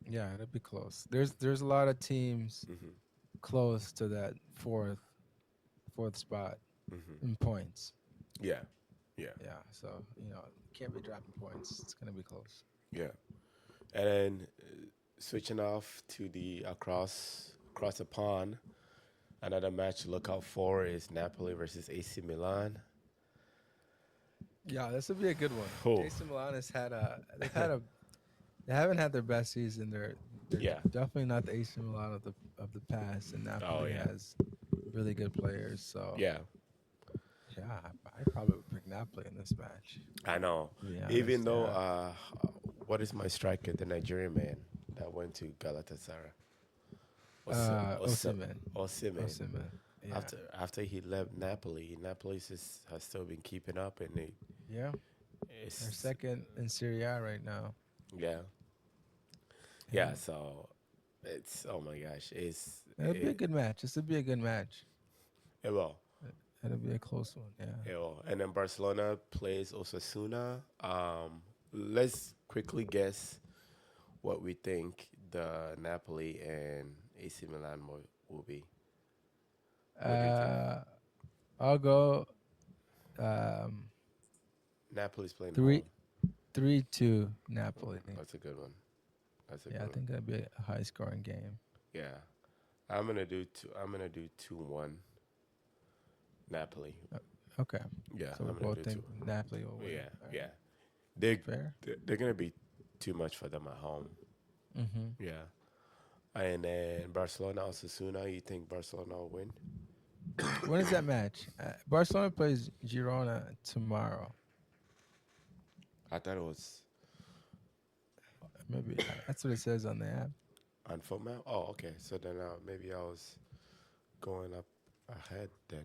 Yeah, it'll be close. There's a lot of teams Hmm. close to that fourth spot Hmm. in points. Yeah, yeah, Yeah, so can't be dropping points. It's gonna be close. yeah. And then switching off to the across the pond, another match to look out for is Napoli versus AC Milan. Yeah, this would be a good one. Oh, AC Milan has had a they haven't had their best season. They're yeah. definitely not the AC Milan of the past, and Oh, Napoli yeah. has really good players. So Yeah. yeah, I probably would pick Napoli in this match. I know. To be Even honest, though, yeah. what is my striker, the Nigerian man that went to Galatasaray? Osimhen. Osimhen. Osimhen. Yeah. After he left Napoli, Napoli has still been keeping up, and Yeah. They're it's second in Serie A right now. yeah, Yeah. yeah. So it's oh my gosh, It'll be a good match. This will be a good match. it will. It'll be a close one. Yeah. It will. And then Barcelona plays Osasuna. Let's quickly guess what we think the Napoli and AC Milan will be. What do you think? Uh, I'll go um, Napoli's playing three home. 3-2 Napoli. That's a good one. That's a Yeah, I good one. think that'd be a high scoring game. Yeah, I'm gonna do 2-1 Napoli. Uh, Okay. Yeah, So we I'm gonna both do think two. Napoli will win. Yeah, All right. yeah. They Fair. they're gonna be too much for them at home. Mm-hmm. Yeah, and then Barcelona Osasuna. You think Barcelona will win? When is that match? Barcelona plays Girona tomorrow. I thought it was Maybe that's what it says on the app. on footmap. Oh, okay. So then maybe I was going up ahead then.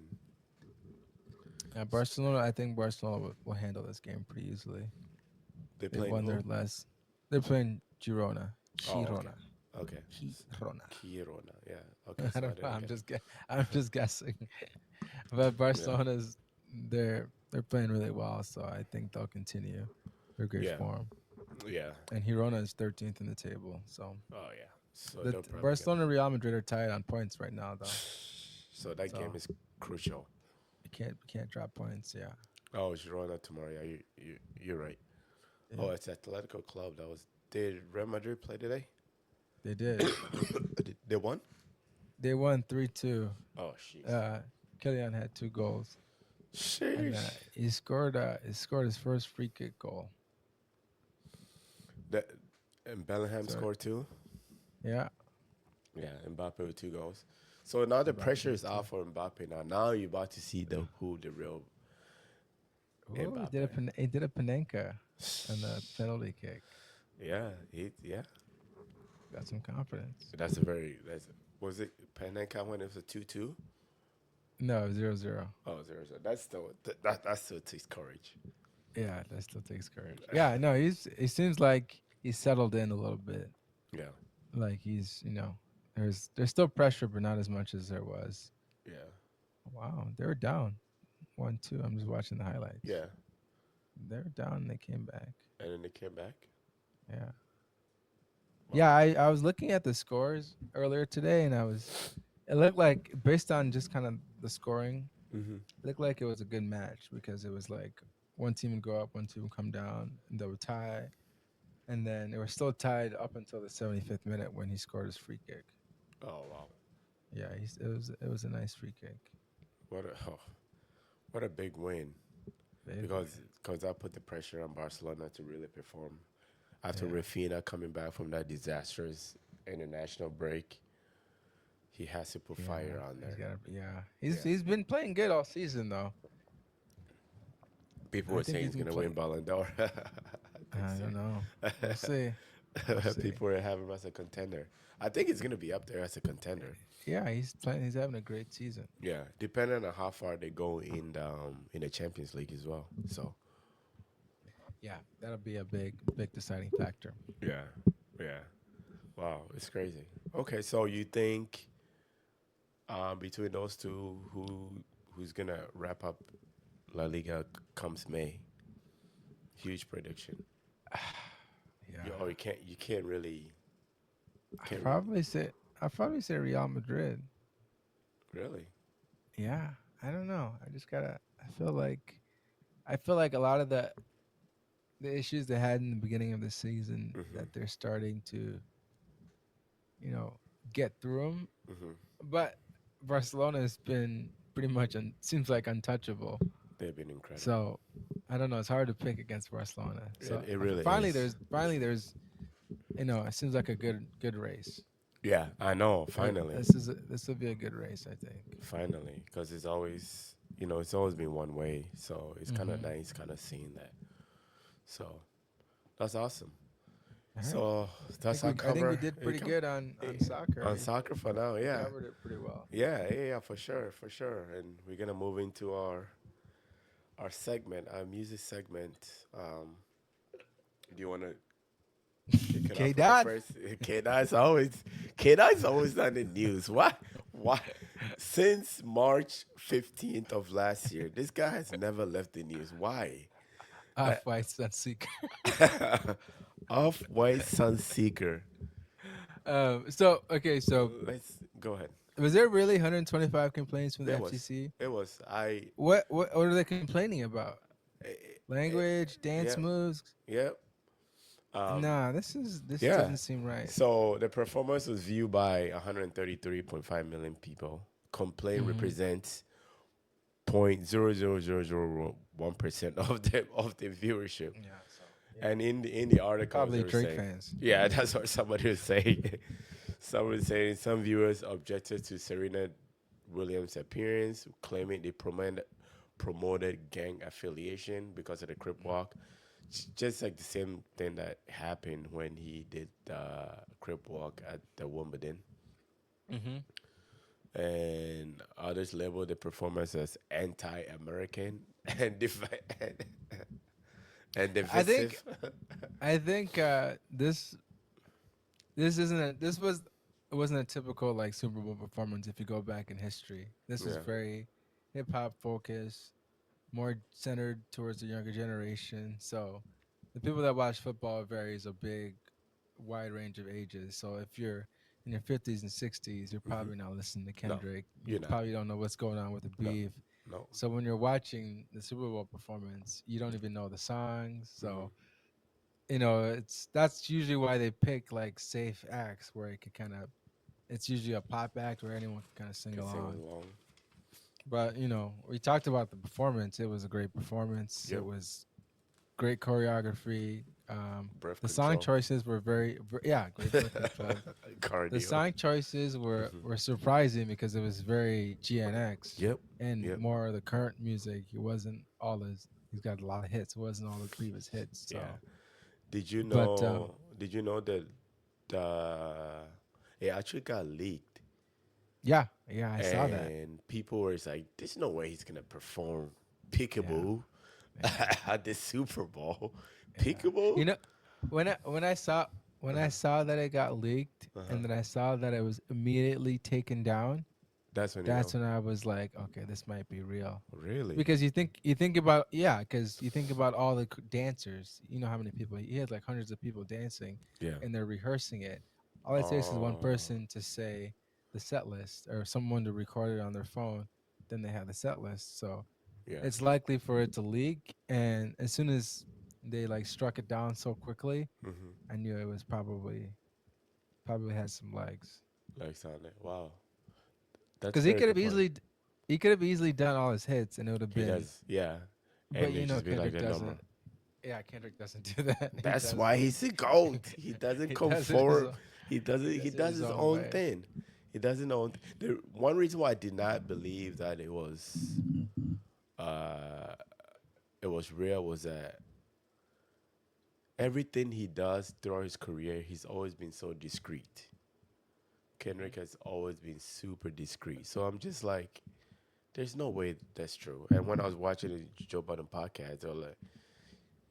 Barcelona. I think Barcelona will handle this game pretty easily. They They've playing won their who? last. They're playing Girona. Oh, okay. Girona. Okay. Girona. Kirona. Yeah. Okay. I So I don't know. didn't get. I'm just guessing. But Yeah. Barcelona's they're playing really well, so I think they'll continue their great Yeah. form. Yeah. And Girona is 13th in the table, so Oh yeah. So the they'll probably get. Barcelona and Real Madrid are tied on points right now, though. So that game So is crucial. you can't drop points. Yeah, Oh, Girona tomorrow. Yeah, you're right. yeah. Oh, it's Atletico Club that was Did Real Madrid play today? They did. They won. They won 3-2. Oh, jeez. Uh, Kylian had 2 goals, and Sheesh. he scored his first free kick goal. That and Bellingham So scored two. yeah, Yeah, Mbappe with 2 goals. So now the Mbappe pressure did is too. off for Mbappe. Now you're about to see the real Oh, Mbappe. He did a Panenka on the penalty kick. Yeah. Got some confidence. That's was it Panenka when it was a 2-2? No, 0-0. Oh, 0-0. That still takes courage. Yeah, that still takes courage. Yeah, no, he seems like he's settled in a little bit. Yeah, Like there's still pressure, but not as much as there was. yeah, Wow, they were down 1-2. I'm just watching the highlights. yeah. They were down and they came back. And then they came back. Yeah. Wow. Yeah, I was looking at the scores earlier today and it looked like based on just kind of the scoring, Mm-hmm. it looked like it was a good match because it was like one team would go up, one team would come down, and they would tie. And then it was still tied up until the 75th minute when he scored his free kick. Oh wow. Yeah, it was a nice free kick. Oh, what a big win. Big Because win. that put the pressure on Barcelona to really perform. After Yeah. Rafinha coming back from that disastrous international break, he has to put Yeah, fire on he's there. got. Yeah, Yeah. he's been playing good all season though. People I were think saying he's he's been gonna win playing. Ballon d'Or. I don't know. We'll see. We'll see. People were having him as a contender. I think he's gonna be up there as a contender. Yeah, he's playing. He's having a great season. Yeah, depending on how far they go in the Champions League as well. So Yeah, that'll be a big deciding factor. yeah, yeah. Wow, it's crazy. Okay, so you think between those two, who's gonna wrap up La Liga comes May? Huge prediction. Yeah, You can't really I can't really probably say I probably say Real Madrid. really. Yeah, I don't know. I just gotta. I feel like a lot of the issues they had in the beginning of the season Hmm. that they're starting to you know get through them. Hmm. But Barcelona has been pretty much seems like untouchable. They've been incredible. So I don't know. It's hard to pick against Barcelona. It, So it really finally, is. there's it seems like a good race. Yeah, I know. Finally, This will be a good race, I think. finally, because it's always been one way. So it's kind of Hmm. nice, kind of seeing that. So that's awesome. All right. So that's our I think we cover. did You pretty come good on soccer. on soccer for now. We Yeah, covered it pretty well. yeah, for sure, for sure. And we're gonna move into our segment, our music segment. Do you want to kick it K off with the Dot. first? K9's always on the news. Why? Why? Since March 15th of last year, this guy has never left the news. Why? Off White Sunseeker. Off-white Sunseeker. So okay, so Let's go ahead. was there really 125 complaints from the It was. FCC? It was. What are they complaining about? Eh, eh, Language, dance yeah. moves? Yep. Nah, this Yeah. doesn't seem right. So the performance was viewed by 133.5 million people. Complaint Hmm. represents 0.00001% of the viewership. Yeah, so yeah, And in the articles they probably were Drake saying, fans. yeah, that's what somebody was saying. Someone was saying some viewers objected to Serena Williams' appearance, claiming they promoted gang affiliation because of the Crip Walk. Just like the same thing that happened when he did the Crip Walk at the Wimbledon. Hmm. And others labeled the performance as anti-American and and I think divisive. I think this isn't a this was it wasn't a typical like Super Bowl performance if you go back in history. This is Yeah, very hip hop focused, more centered towards the younger generation. So the people that watch football varies a big wide range of ages. So if you're in your 50s and 60s, you're hmm. probably not listening to No, Kendrick. You you're not. probably don't know what's going on with the No, beef. no. So when you're watching the Super Bowl performance, you don't even know the songs. Hmm. So that's usually why they pick like safe acts where it could kind of. It's usually a pop act where anyone can kind of sing Can sing along. along. But we talked about the performance. It was a great performance. It Yep. was great choreography. Breath The song control. choices were yeah, great breath control. The Cardio. song choices were Hmm. were surprising because it was very GNX Yep. and Yep. more of the current music. It wasn't all his. He's got a lot of hits. It wasn't all the previous hits. Yeah. So, Did you but know? Did you know that it actually got leaked, yeah, yeah, I saw that. and people were just like, "There's no way he's gonna perform Yeah, Peekaboo yeah, at the Super Bowl." yeah. Peekaboo. When I saw that it got leaked Uh huh. and then I saw that it was immediately taken down, That's when you that's know. when I was like, okay, this might be real. Really? Because you think about yeah, because you think about all the dancers. You know how many people he had, like hundreds of people dancing, Yeah. and they're rehearsing it. All it takes is one Oh. person to say the set list or someone to record it on their phone, then they have the set list. So Yeah. it's likely for it to leak. And as soon as they like struck it down so quickly, Mm-hmm. I knew it was probably had some legs. Like Sonic. Wow. That's Because very confirmed. he could have easily done all his hits, and it would have He been. does. Yeah. But And they just be like Kendrick the number. doesn't. Yeah, Kendrick doesn't do that. He That's does why it. he's a goat. He doesn't He does it his conform. own. He doesn't. He He does it does his his own own way. thing. He does his own. The one reason why I did not believe that uh it was real was that everything he does throughout his career, he's always been so discreet. Kendrick has always been super discreet. So I'm just like, there's no way that's true. And when I was watching the Joe Budden podcast, I was like,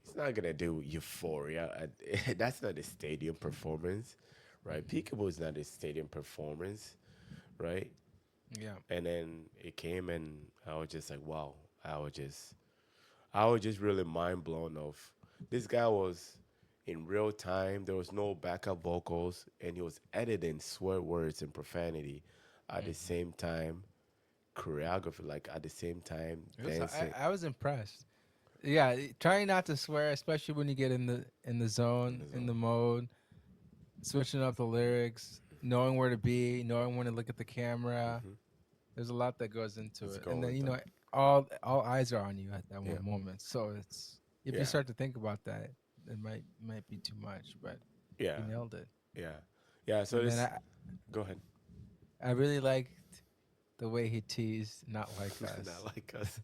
he's not gonna do Euphoria. That's not a stadium performance, right? Peekaboo is not a stadium performance, right? Yeah. And then it came, and I was just like, wow. I was just really mind blown. Of this guy was in real time. There was no backup vocals, and he was editing swear words and profanity at the Hmm. same time. Choreography, like at the same time, It was. dancing. I was impressed. Yeah, trying not to swear, especially when you get in the In zone, the in zone. the mode, switching up the lyrics, knowing where to be, knowing when to look at the camera. Mm-hmm. There's a lot that goes into It's it, and going then with them. all eyes are on you at that Yeah, one moment. So it's if you yeah, start to think about that, it might be too much, but he yeah, nailed it. yeah, yeah. So And then this, go ahead. I really liked the way he teased "Not Like Not Us." like us.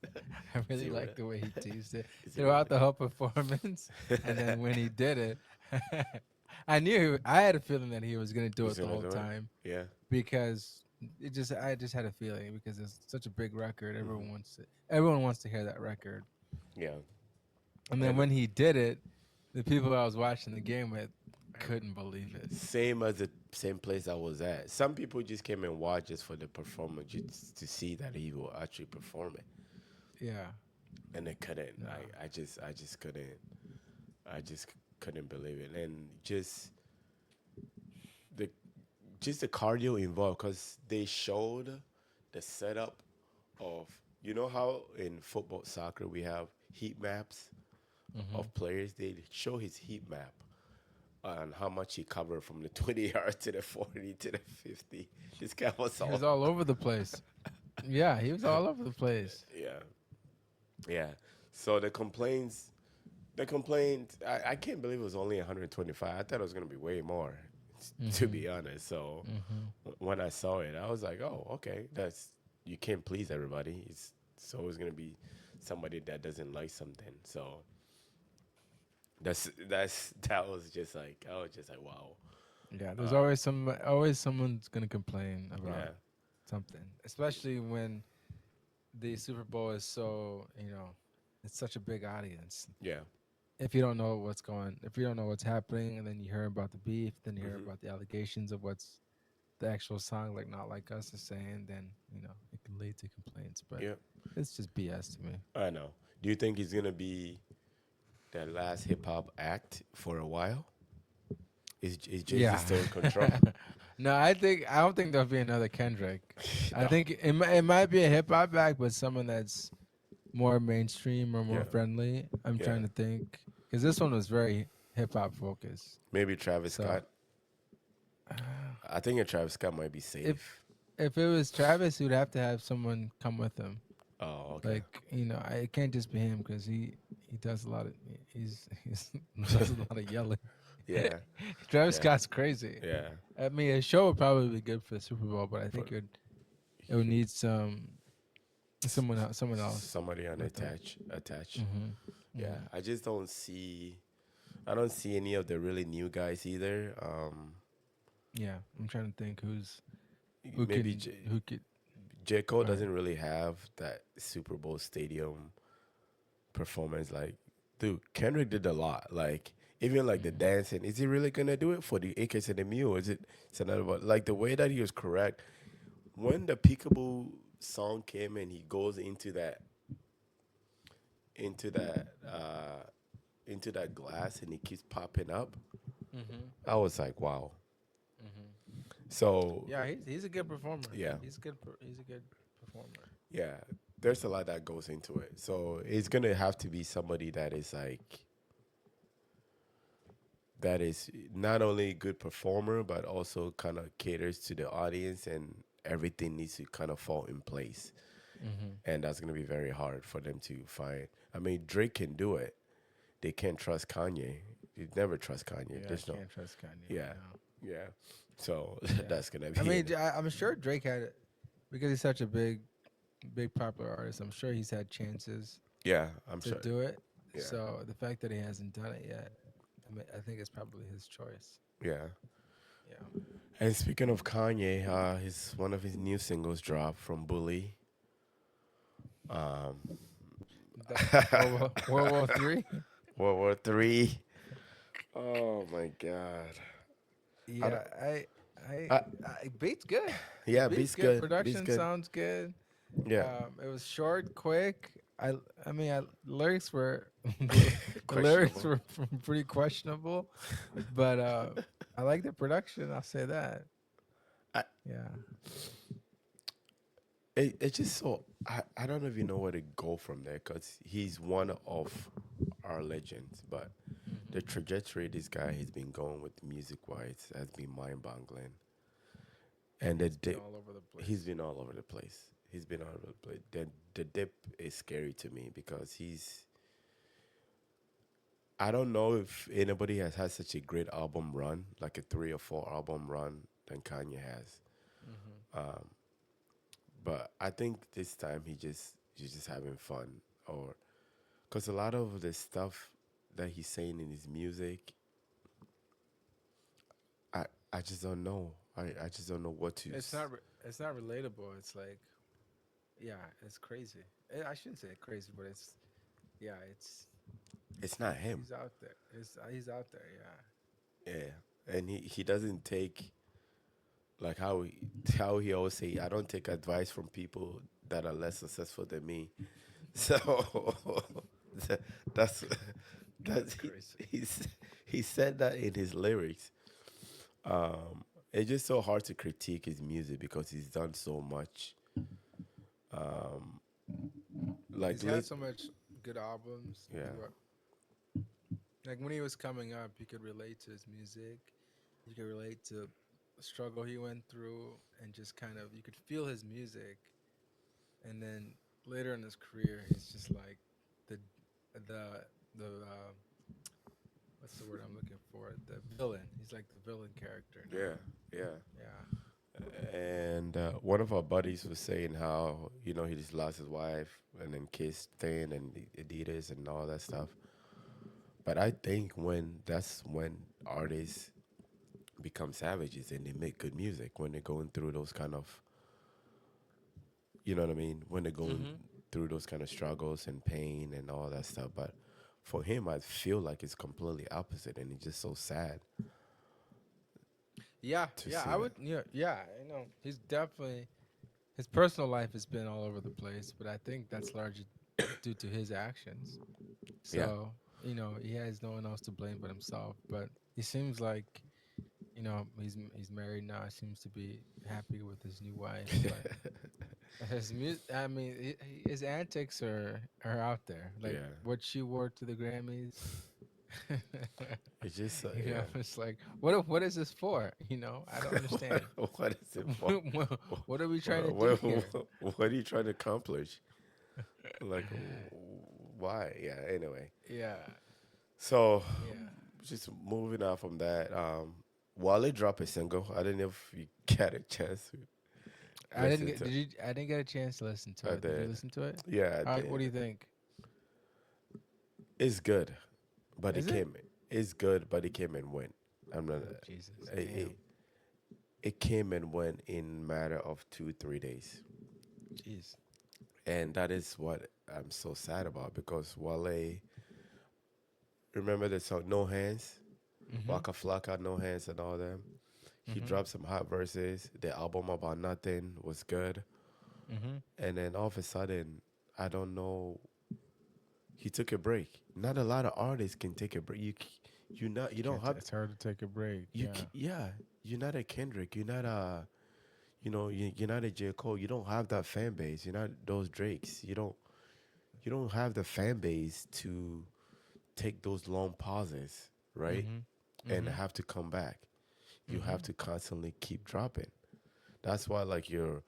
I Is really he liked real? the way he teased it Is he throughout really? the whole performance, and then when he did it, I had a feeling that he was gonna do He's it the gonna whole do it. time Yeah. because I just had a feeling because it's such a big record. Hmm. Everyone wants to hear that record. Yeah. And then And when he did it, the people I was watching the game with couldn't believe it. same as the same place I was at. Some people just came and watched just for the performance, just to see that he will actually perform it, Yeah. and they couldn't. No. I just couldn't. I just couldn't believe it, and the just the cardio involved, because they showed the setup of, you know how in football, soccer we have heat maps Hmm. of players. They show his heat map on how much he covered from the 20 yards to the 40 to the 50. This guy was He was all, all over the place. Yeah, he was all over the place. yeah, yeah. So the complaint, I can't believe it was only 125. I thought it was going to be way more, to Hmm. be honest. So Hmm. when I saw it, I was like, oh, okay, you can't please everybody. It's always going to be somebody that doesn't like something. So that was just like, I was just like, wow. Yeah, there's Uh, always someone's gonna complain about yeah, something, especially when the Super Bowl is so it's such a big audience. yeah. If you don't know what's happening, and then you hear about the beef, then you hear Hmm. about the allegations of what's the actual song, like "Not Like Us" is saying, then it can lead to complaints. But Yeah, it's just BS to me. I know. Do you think he's gonna be that last hip hop act for a while? Is Jay Z Yeah. still in control? No, I don't think there'll be another Kendrick. I No. think it might be a hip hop act, but someone that's more mainstream or more Yeah. friendly. I'm Yeah. trying to think because this one was very. hip hop focused. Maybe Travis So Scott. I think a Travis Scott might be if safe. if it was Travis, he would have to have someone come with him. Oh, okay. Like it can't just be him because he does a lot of he's does a lot of yelling. Yeah, Travis yeah, Scott's crazy. yeah. I mean, a show would probably be good for the Super Bowl, but I For think it would need someone else somebody with him. attach. Hmm. Yeah, Hmm. I just don't see. I don't see any of the really new guys either. Yeah, I'm trying to think Maybe who could. J Cole Go ahead. doesn't really have that Super Bowl stadium performance. Like, dude, Kendrick did a lot. Like, even like the Hmm. dancing. Is he really gonna do it for the AKs and the Mule? Is it? It's another one. Like the way that he was correct when the Peekaboo song came and he goes into that into that glass and he keeps popping up. Hmm. I was like, wow. Hmm. So Yeah, he's a good performer. yeah, He's a good performer. yeah. There's a lot that goes into it. So it's gonna have to be somebody that is not only a good performer but also kind of caters to the audience and everything needs to kind of fall in place. Hmm. And that's gonna be very hard for them to find. I mean, Drake can do it. They can't trust Kanye. You never trust Kanye. Yeah, I There's no, can't trust Kanye. yeah, No. yeah. So Yeah. that's gonna I be mean, it. I'm sure Drake had it because he's such a big popular artist. I'm sure he's had chances Yeah, I'm to sure. do it. Yeah, So the fact that he hasn't done it yet, I mean, I think it's probably his choice. yeah. Yeah. And speaking of Kanye, his one of his new singles dropped from Bully. Um, The World War III. World War III. Oh my God. I don't, Yeah, I, I, beats good. yeah, Beats beats good. good. Beats Production good. sounds good. Yeah, It was short, quick. I mean, lyrics were the lyrics questionable. were pretty questionable, but I like the production. I'll say that. I, Yeah. it's just so I don't even know where to go from there because he's one of our legends, but the Hmm. trajectory this guy has been going with music wise has been mind boggling. And And the he's been dip, all over the he's place. been all over the place. He's been all over the place. The dip is scary to me because I don't know if anybody has had such a great album run, like a 3 or 4 album run, than Kanye has. Hmm. But I think this time he's just having fun, or because a lot of the stuff that he's saying in his music, I just don't know. I just don't know what to. It's not relatable. It's like yeah, it's crazy. I shouldn't say crazy, but it's yeah, it's It's not him. he's out there. He's out there. Yeah, and he doesn't take like how he always say. I don't take advice from people that are less successful than me. So tha- that's Yeah, that's that's crazy. he said that in his lyrics. It's just so hard to critique his music because he's done so much. Like He's had lit, so much good albums. yeah, Like when he was coming up, you could relate to his music. You could relate to the struggle he went through, and just kind of you could feel his music. And then later in his career, he's just like the the what's the word I'm looking for? The villain. He's like the villain character yeah, now. yeah. Yeah. And one of our buddies was saying how he just lost his wife and then kissed Thane and Adidas and all that stuff. But I think that's when artists become savages and they make good music when they're going through those kind of what I mean, when they're going Hmm. through those kind of struggles and pain and all that stuff. But for him, I feel like it's completely opposite, and it's just so sad Yeah, to yeah, see I that. would. Yeah, yeah, I know. He's definitely his personal life has been all over the place, but I think that's largely due to his actions. Yeah. So he has no one else to blame but himself. But he seems like he's married now. He seems to be happy with his new wife. But I mean, his antics are out there. Like Yeah. what she wore to the Grammys. It's just yeah. It's like, what is this for? I don't understand. What is it for? What are we trying to do What, here? what are you trying to accomplish? Like, why? Yeah. Anyway, Yeah, so yeah. just moving on from that. Wale dropped a single. I don't know if you get a chance to I didn't listen get. to. Did you? I didn't get a chance to listen to I it. Did you did. listen to it? Yeah, I What do you did. think? It's good, but it Is it? came. It's good, but it came and went. I'm not. Jesus, It, damn. it, it came and went in matter of 2 3 days, Jeez. and that is what I'm so sad about because Wale. Remember the song "No Hands," Mhm. Waka Flocka, "No Hands," and all them. He Mhm. dropped some hot verses. The album about nothing was good, Mhm. and then all of a sudden, I don't know. He took a break. Not a lot of artists can take a break. You don't Can't. have It's hard to take a break. Yeah. yeah. You're not a Kendrick. You're not a you're not a J Cole. You don't have that fan base. You're not those Drakes. You don't have the fan base to take those long pauses, right? Mhm. And Mhm. have to come back. You have Mhm. to constantly keep dropping. That's why like your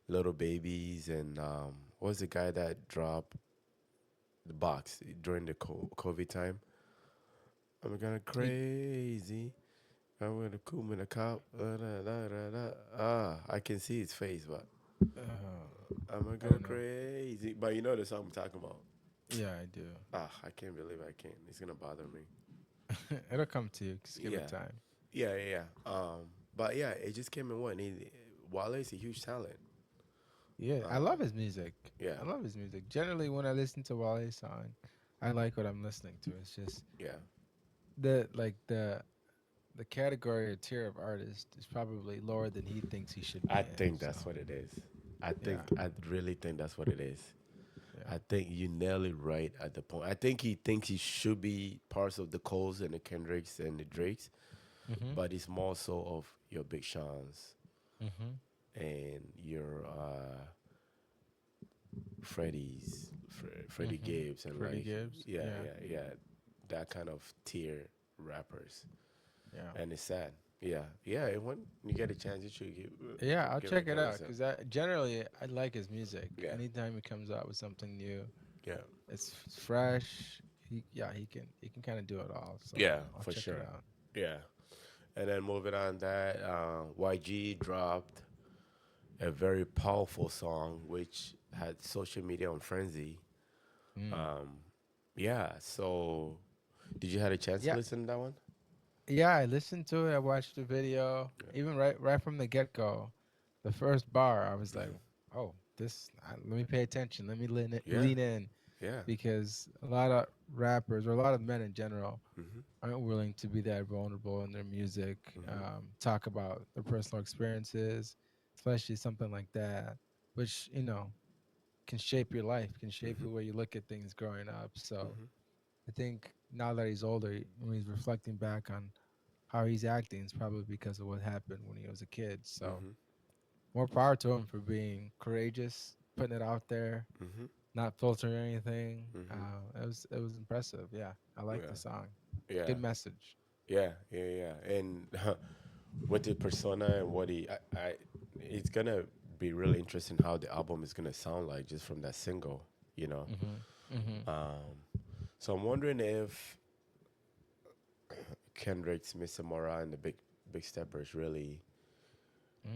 little babies and what was the guy that dropped the box during the COVID time? I'm gonna He. crazy. I'm gonna cool in the cop. I can see his face, but I'm gonna I go don't know. crazy. But you know the song I'm talking about. Yeah, I do. I can't believe I can't. It's gonna bother me. It'll come to you. Just give it Yeah, time. yeah. But yeah, it just came in one. Wale is a huge talent. Yeah, I love his music. Yeah, I love his music. Generally, when I listen to Wale's song, I like what I'm listening to. It's just yeah. the category or tier of artist is probably lower than he thinks he should I be in. think So that's what it is. yeah, I really think that's what it is. yeah. I think you nail it right at the point. I think he thinks he should be parts of the Coles and the Kendricks and the Drakes, Mhm. but it's more so of your Big Sean's Mhm. and your Freddie Mhm. Gibbs, and Freddie like Gibbs. Yeah. that kind of tier rappers, Yeah. and it's sad. Yeah. And when you get a chance, you should Yeah, I'll give check it it a out listen. because I generally I like his music. Yeah, Anytime he comes out with something new, yeah, it's fresh. He can kind of do it all. So yeah, I'll for check it sure. out. Yeah, and then moving on, that YG dropped a very powerful song which had social media on frenzy. Mm. Yeah, so did you had a chance to Yeah, listen to that one? yeah. I listened to it. I watched the video. Even right from the get go, the first bar, I was like, oh, let me pay attention. Let me Yeah, lean in yeah, because a lot of rappers or a lot of men in general aren't willing to be that vulnerable in their music, talk about their personal experiences, especially something like that, which, can shape your life, can shape the way you look at things growing up. So I think now that he's older, when he's reflecting back on how he's acting, it's probably because of what happened when he was a kid. So more power to him for being courageous, putting it out there, not filtering anything. It was impressive. Yeah, I like the yeah, song. yeah, Good message. yeah. And with the persona and what it's gonna be really interesting how the album is gonna sound like just from that single, you know. Mhm. Mhm. So I'm wondering if Kendrick's Mr. Mora and the Big Steppers really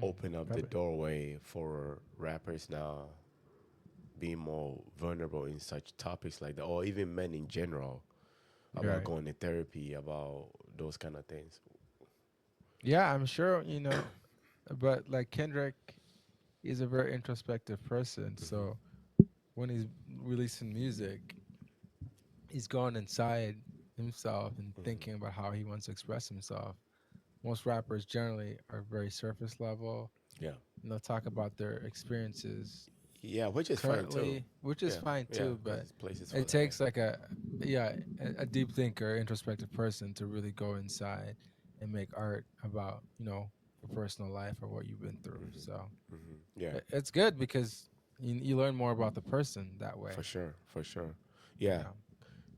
open up the Probably. doorway for rappers now being more vulnerable in such topics like that, or even men in general about Right. going to therapy, about those kind of things. Yeah, I'm sure, but like Kendrick is a very introspective person. So when he's releasing music, he's going inside himself and thinking about how he wants to express himself. Most rappers generally are very surface level, Yeah, and they'll talk about their experiences yeah, which is fine too. currently, which is Yeah, fine yeah. too, but There's places for it that. Yeah. takes like a deep thinker, introspective person to really go inside and make art about, your personal life or what you've been through. So Yeah, it's good because you learn more about the person that for way. sure, for sure. You Yeah, know.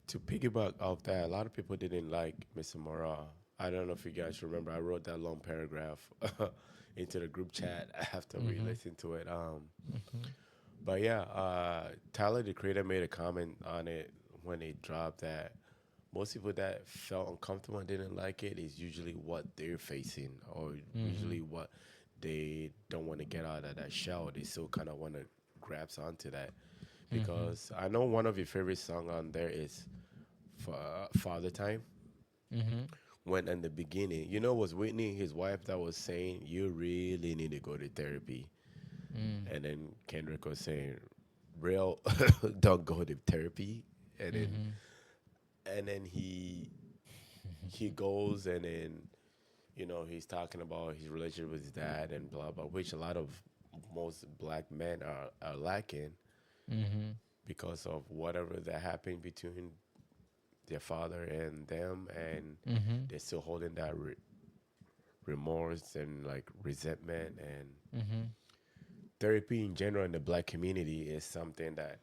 To piggyback off that, a lot of people didn't like Mr. Mora. I don't know if you guys remember. I wrote that long paragraph into the group chat after we Mm-hmm. listened to it. Mm-hmm. But yeah, Tyler the Creator made a comment on it when it dropped that most people that felt uncomfortable and didn't like it is usually what they're facing or Mm-hmm. usually what they don't want to get out of that shell. They still kind of want to grasp onto that Mm-hmm. because I know one of your favorite song on there is Father Time. Mm-hmm. When in the beginning, it was Whitney, his wife, that was saying you really need to go to therapy, and then Kendrick was saying, "Real, don't go to therapy," and then Mm-hmm. and then he goes and then he's talking about his relationship with his dad and blah blah, which a lot of most black men are lacking Mm-hmm. because of whatever that happened between their father and them, and Mm-hmm. they're still holding that remorse and like resentment. And Mm-hmm. therapy in general in the black community is something that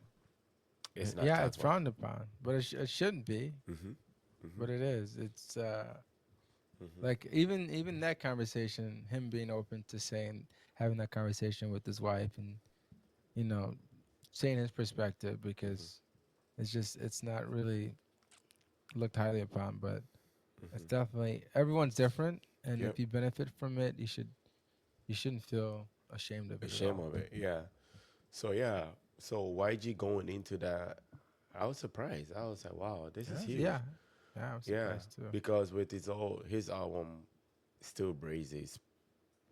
it's not Yeah, it's talked about. frowned upon, but it shouldn't be. Hmm. Hmm. But it is. It's like even that conversation, him being open to saying having that conversation with his wife and you know saying his perspective because it's not really looked highly upon, but it's definitely everyone's different, and Yep. if you benefit from it, you shouldn't feel ashamed of A it at shame all. of it. Yeah. So yeah. So YG going into that, I was surprised. I was like, wow, this is Yeah, huge. yeah, yeah. I'm Yeah, surprised too. because with his album, Still Brazy,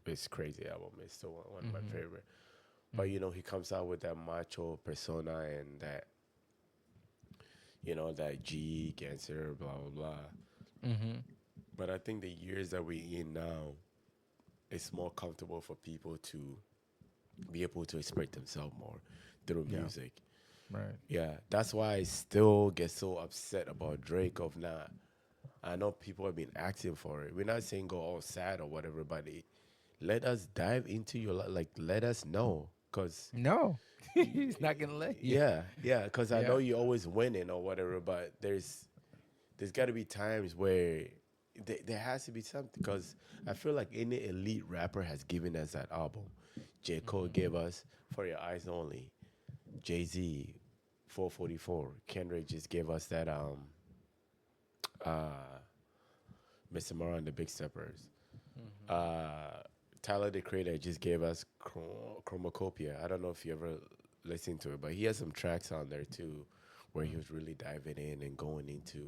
it's crazy album. It's still one of my Mhm, favorite. But mhm, he comes out with that macho persona and that G cancer, blah blah blah. mhm. But I think the years that we're in now, it's more comfortable for people to be able to express themselves more through Yeah, music. right. Yeah, that's why I still get so upset about Drake of not. I know people have been asking for it. We're not saying go all sad or whatever, but let us dive into your life. Like, let us know. Because, No, he's not gonna let you. yeah, because I know Yeah. you're always winning or whatever, but there's got to be times where there has to be something. Because I feel like any elite rapper has given us that album. J. Cole Mhm, gave us For Your Eyes Only. Jay-Z, 444. Kendrick just gave us that Mr. Mara and the Big Steppers. mhm, Uh, Tyler the Creator just gave us Chromacopia. I don't know if you ever listened to it, but he has some tracks on there too, where he was really diving in and going into,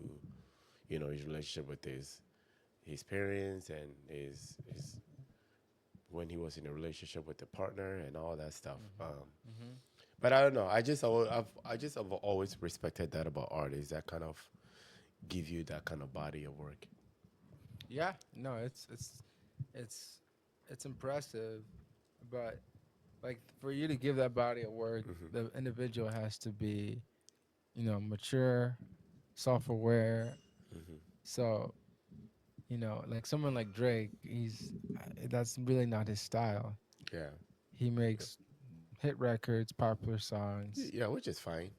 his relationship with his parents and his when he was in a relationship with the partner and all that stuff. mhm, mhm. But I don't know. I just have always respected that about artists that kind of give you that kind of body of work. Yeah. No, it's it's impressive, but like for you to give that body of work, the individual has to be, mature, self-aware. So, like someone like Drake, that's really not his style. Yeah. He makes hit records, popular songs. Yeah, which is fine.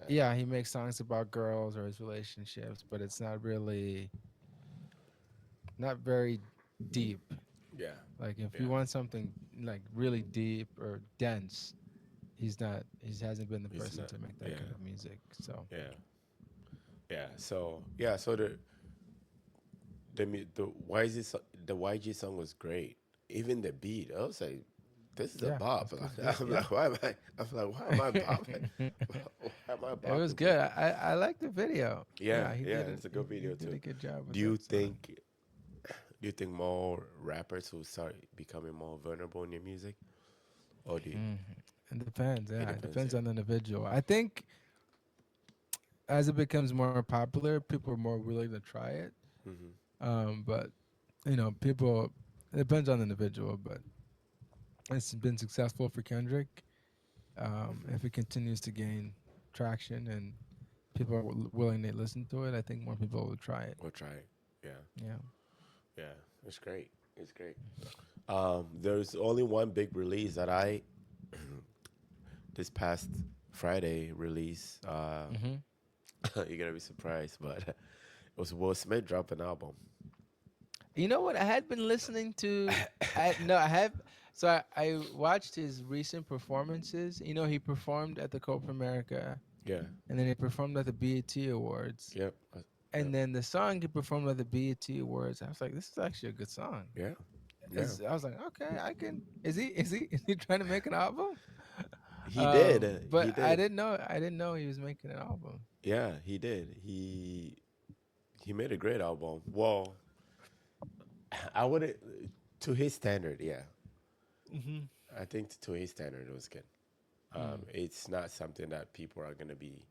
Yeah, he makes songs about girls or his relationships, but it's not very deep. Yeah. Like if you Yeah. want something like really deep or dense, he hasn't been the It's person not. to make that Yeah. kind of music. So, Yeah. Yeah. So yeah. So the YG song was great. Even the beat, I was like, this is a yeah, bop. it's good beat. I'm Yeah. like, why am I? I'm like, why am I bopping? Why am I It was bopping to good. this? I like the video. Yeah. Yeah, he Yeah. did it. It's a He, good he video did a too. good job Do with you that song. think? Do you think more rappers will start becoming more vulnerable in their music, or do you, hmm It depends. it Yeah, it depends? depends Yeah. on the individual. I think as it becomes more popular, people are more willing to try it. Hmm. But people. It depends on the individual, but it's been successful for Kendrick. If it continues to gain traction and people are willing to listen to it, I think more people will try it. We'll try it. Yeah. Yeah. Yeah. It's great. It's great. There's only one big release that I this past Friday release. Mhm. You're gonna be surprised, but it was Will Smith dropped an album. You know what? I had been listening to. I no, I have. So I watched his recent performances. You know, he performed at the Copa America, Yeah. and then he performed at the BET Awards. Yep. And Yep. then the song he performed at the BET Awards, I was like, this is actually a good song. Yeah. Yeah. I was like, okay, I can. Is he trying to make an album? He did. He But I did. didn't know. I didn't know he was making an album. Yeah, he did. He made a great album. Well, I wouldn't to his standard. Yeah, Mm-hmm. I think to his standard it was good. Mm. It's not something that people are gonna be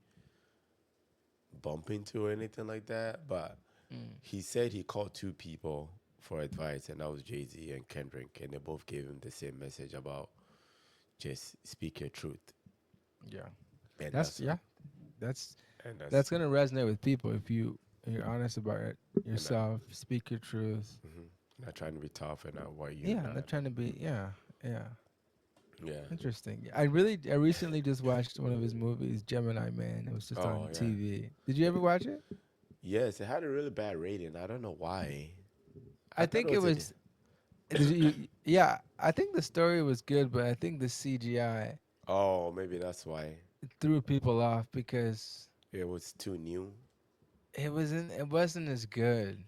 bumping to or anything like that. But Mm. he said he called two people for advice, and that was Jay-Z and Kendrick, and they both gave him the same message about just speak your truth, Yeah, and that's that's yeah. That's and that's that's gonna resonate with people if you're honest about it and that, yourself. Speak your truth. not trying to be tough and not what you're Yeah, not not. trying to be. Yeah, yeah. Yeah. Interesting. I recently just watched one of his movies, Gemini Man. It was just Oh on yeah. TV. Did you ever watch it? Yes, it had a really bad rating. I don't know why. I I thought it think it was a. was. Yeah, I think the story was good, but I think the CGI Oh, maybe that's why threw people off because it was too new. it wasn't as good.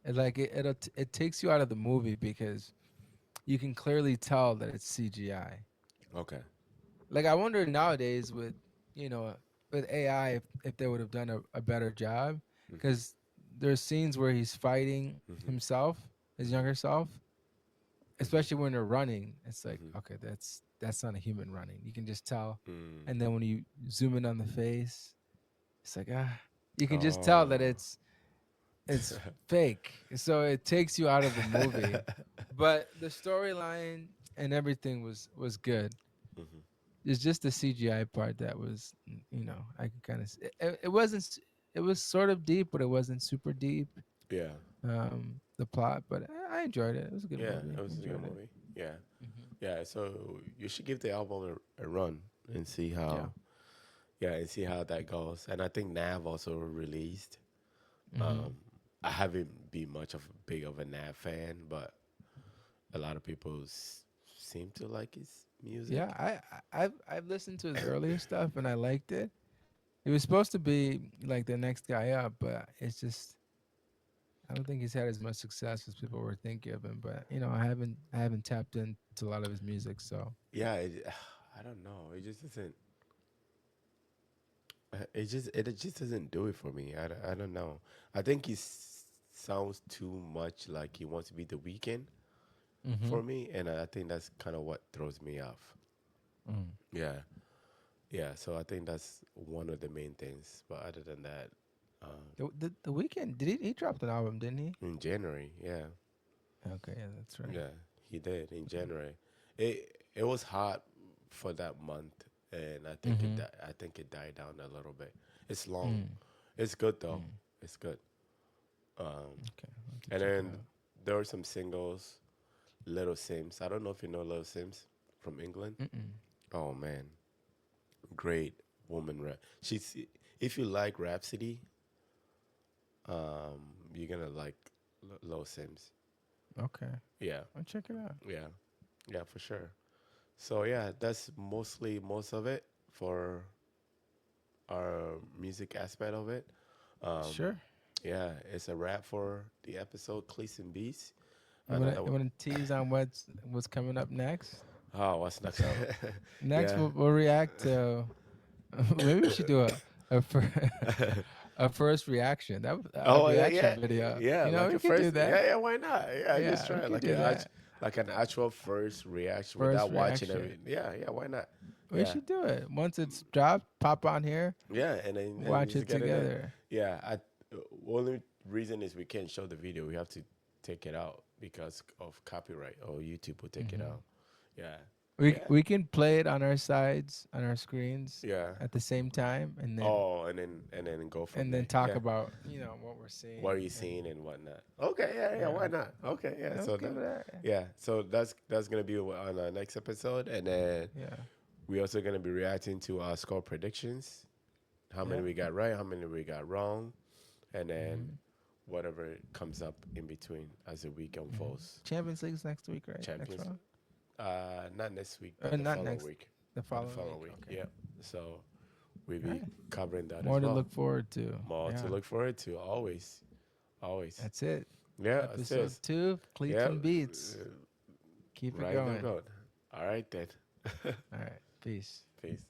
It takes you out of the movie because you can clearly tell that it's CGI. Okay. Like I wonder nowadays you know with AI if they would have done a better job because there's scenes where he's fighting himself, his younger self, especially when they're running. It's like okay, that's not a human running. You can just tell. Mm. And then when you zoom in on the face, it's like you can just tell that Oh. it's fake. So it takes you out of the movie. But the storyline and everything was good. It's just the CGI part that was, I can kind of. It wasn't. It was sort of deep, but it wasn't super deep. Yeah. The plot, but I enjoyed it. It was a good Yeah. movie. It was a good Enjoyed it. movie. Yeah. Hmm. Yeah. So you should give the album a run and see Yeah. how. Yeah, and see how that goes. And I think Nav also released. Hmm. Um, I haven't been much of big of a Nav fan, but a lot of people seem to like his Yeah. music. I've listened to his earlier stuff and I liked it. He was supposed to be like the next guy up, but it's just I don't think he's had as much success as people were thinking of him. But I haven't tapped into a lot of his music, so Yeah, I don't know. It just doesn't. It just doesn't do it for me. I don't know. I think sounds too much like he wants to be the weekend hmm for me, and I think that's kind of what throws me off. mm. Yeah, yeah. So I think that's one of the main things. But other than that, The weekend did he dropped an album, didn't he? in January, yeah, Okay, yeah, that's right. yeah, he did in January. It was hot for that month, and Mm-hmm. I think it died down a little bit. It's long. Mm. It's good though. Mm. It's good. Okay, I'll have to And check it then out. there were some singles. Little Sims. I don't know if you know Little Sims from England. Mm-mm. Oh man, great woman rap. She's if you like Rhapsody, you're gonna like Little Sims. Okay, Yeah, I'll check it out. yeah, yeah, for sure. So yeah, that's mostly most of it for our music aspect of it. Um, Sure. yeah, it's a wrap for the episode Cleats&Beats. You And wanna you wanna tease on what's coming up next? oh, what's next? So next Yeah. we'll react to. Maybe we should do a a first reaction. A Oh yeah, reaction yeah, video. yeah. Like We a could do first, that. yeah. Why not? Yeah, just Yeah, we try it. could Like do that. like an actual first reaction First without watching reaction. every. Yeah, yeah. Why not? We Yeah, should do it. Once it's dropped, pop on here, yeah. And watch just it get it in. together. Yeah. Only reason is we can't show the video. We have to take it out because of copyright, or YouTube will take it Hmm. out. Yeah, We yeah, we can play it on our sides, on our screens yeah. at the same time, and then Oh, and then go from there. talk Yeah. about what we're What are seeing you and seeing and whatnot? Okay, yeah, yeah, why yeah. not? Okay, yeah. Let's So give it a yeah, so that's gonna be on our next episode, and then yeah. we also gonna be reacting to our score predictions how many Yeah. we got right, how many we got wrong, and then Hmm. whatever comes up in between as the week Hmm. unfolds. Champions League's next week, right? Next Champions, round? not next week, Or but the not following next, week. the But the following following week. week, Okay. yeah. So we'll All be right. covering that More as to well. look forward to. More to Yeah. look forward to, always. Always. That's it. Yeah, it Episode is. 2, Cleats Yeah, and Beats. Keep it right now, going. good. All right, then. All right. Peace. Peace.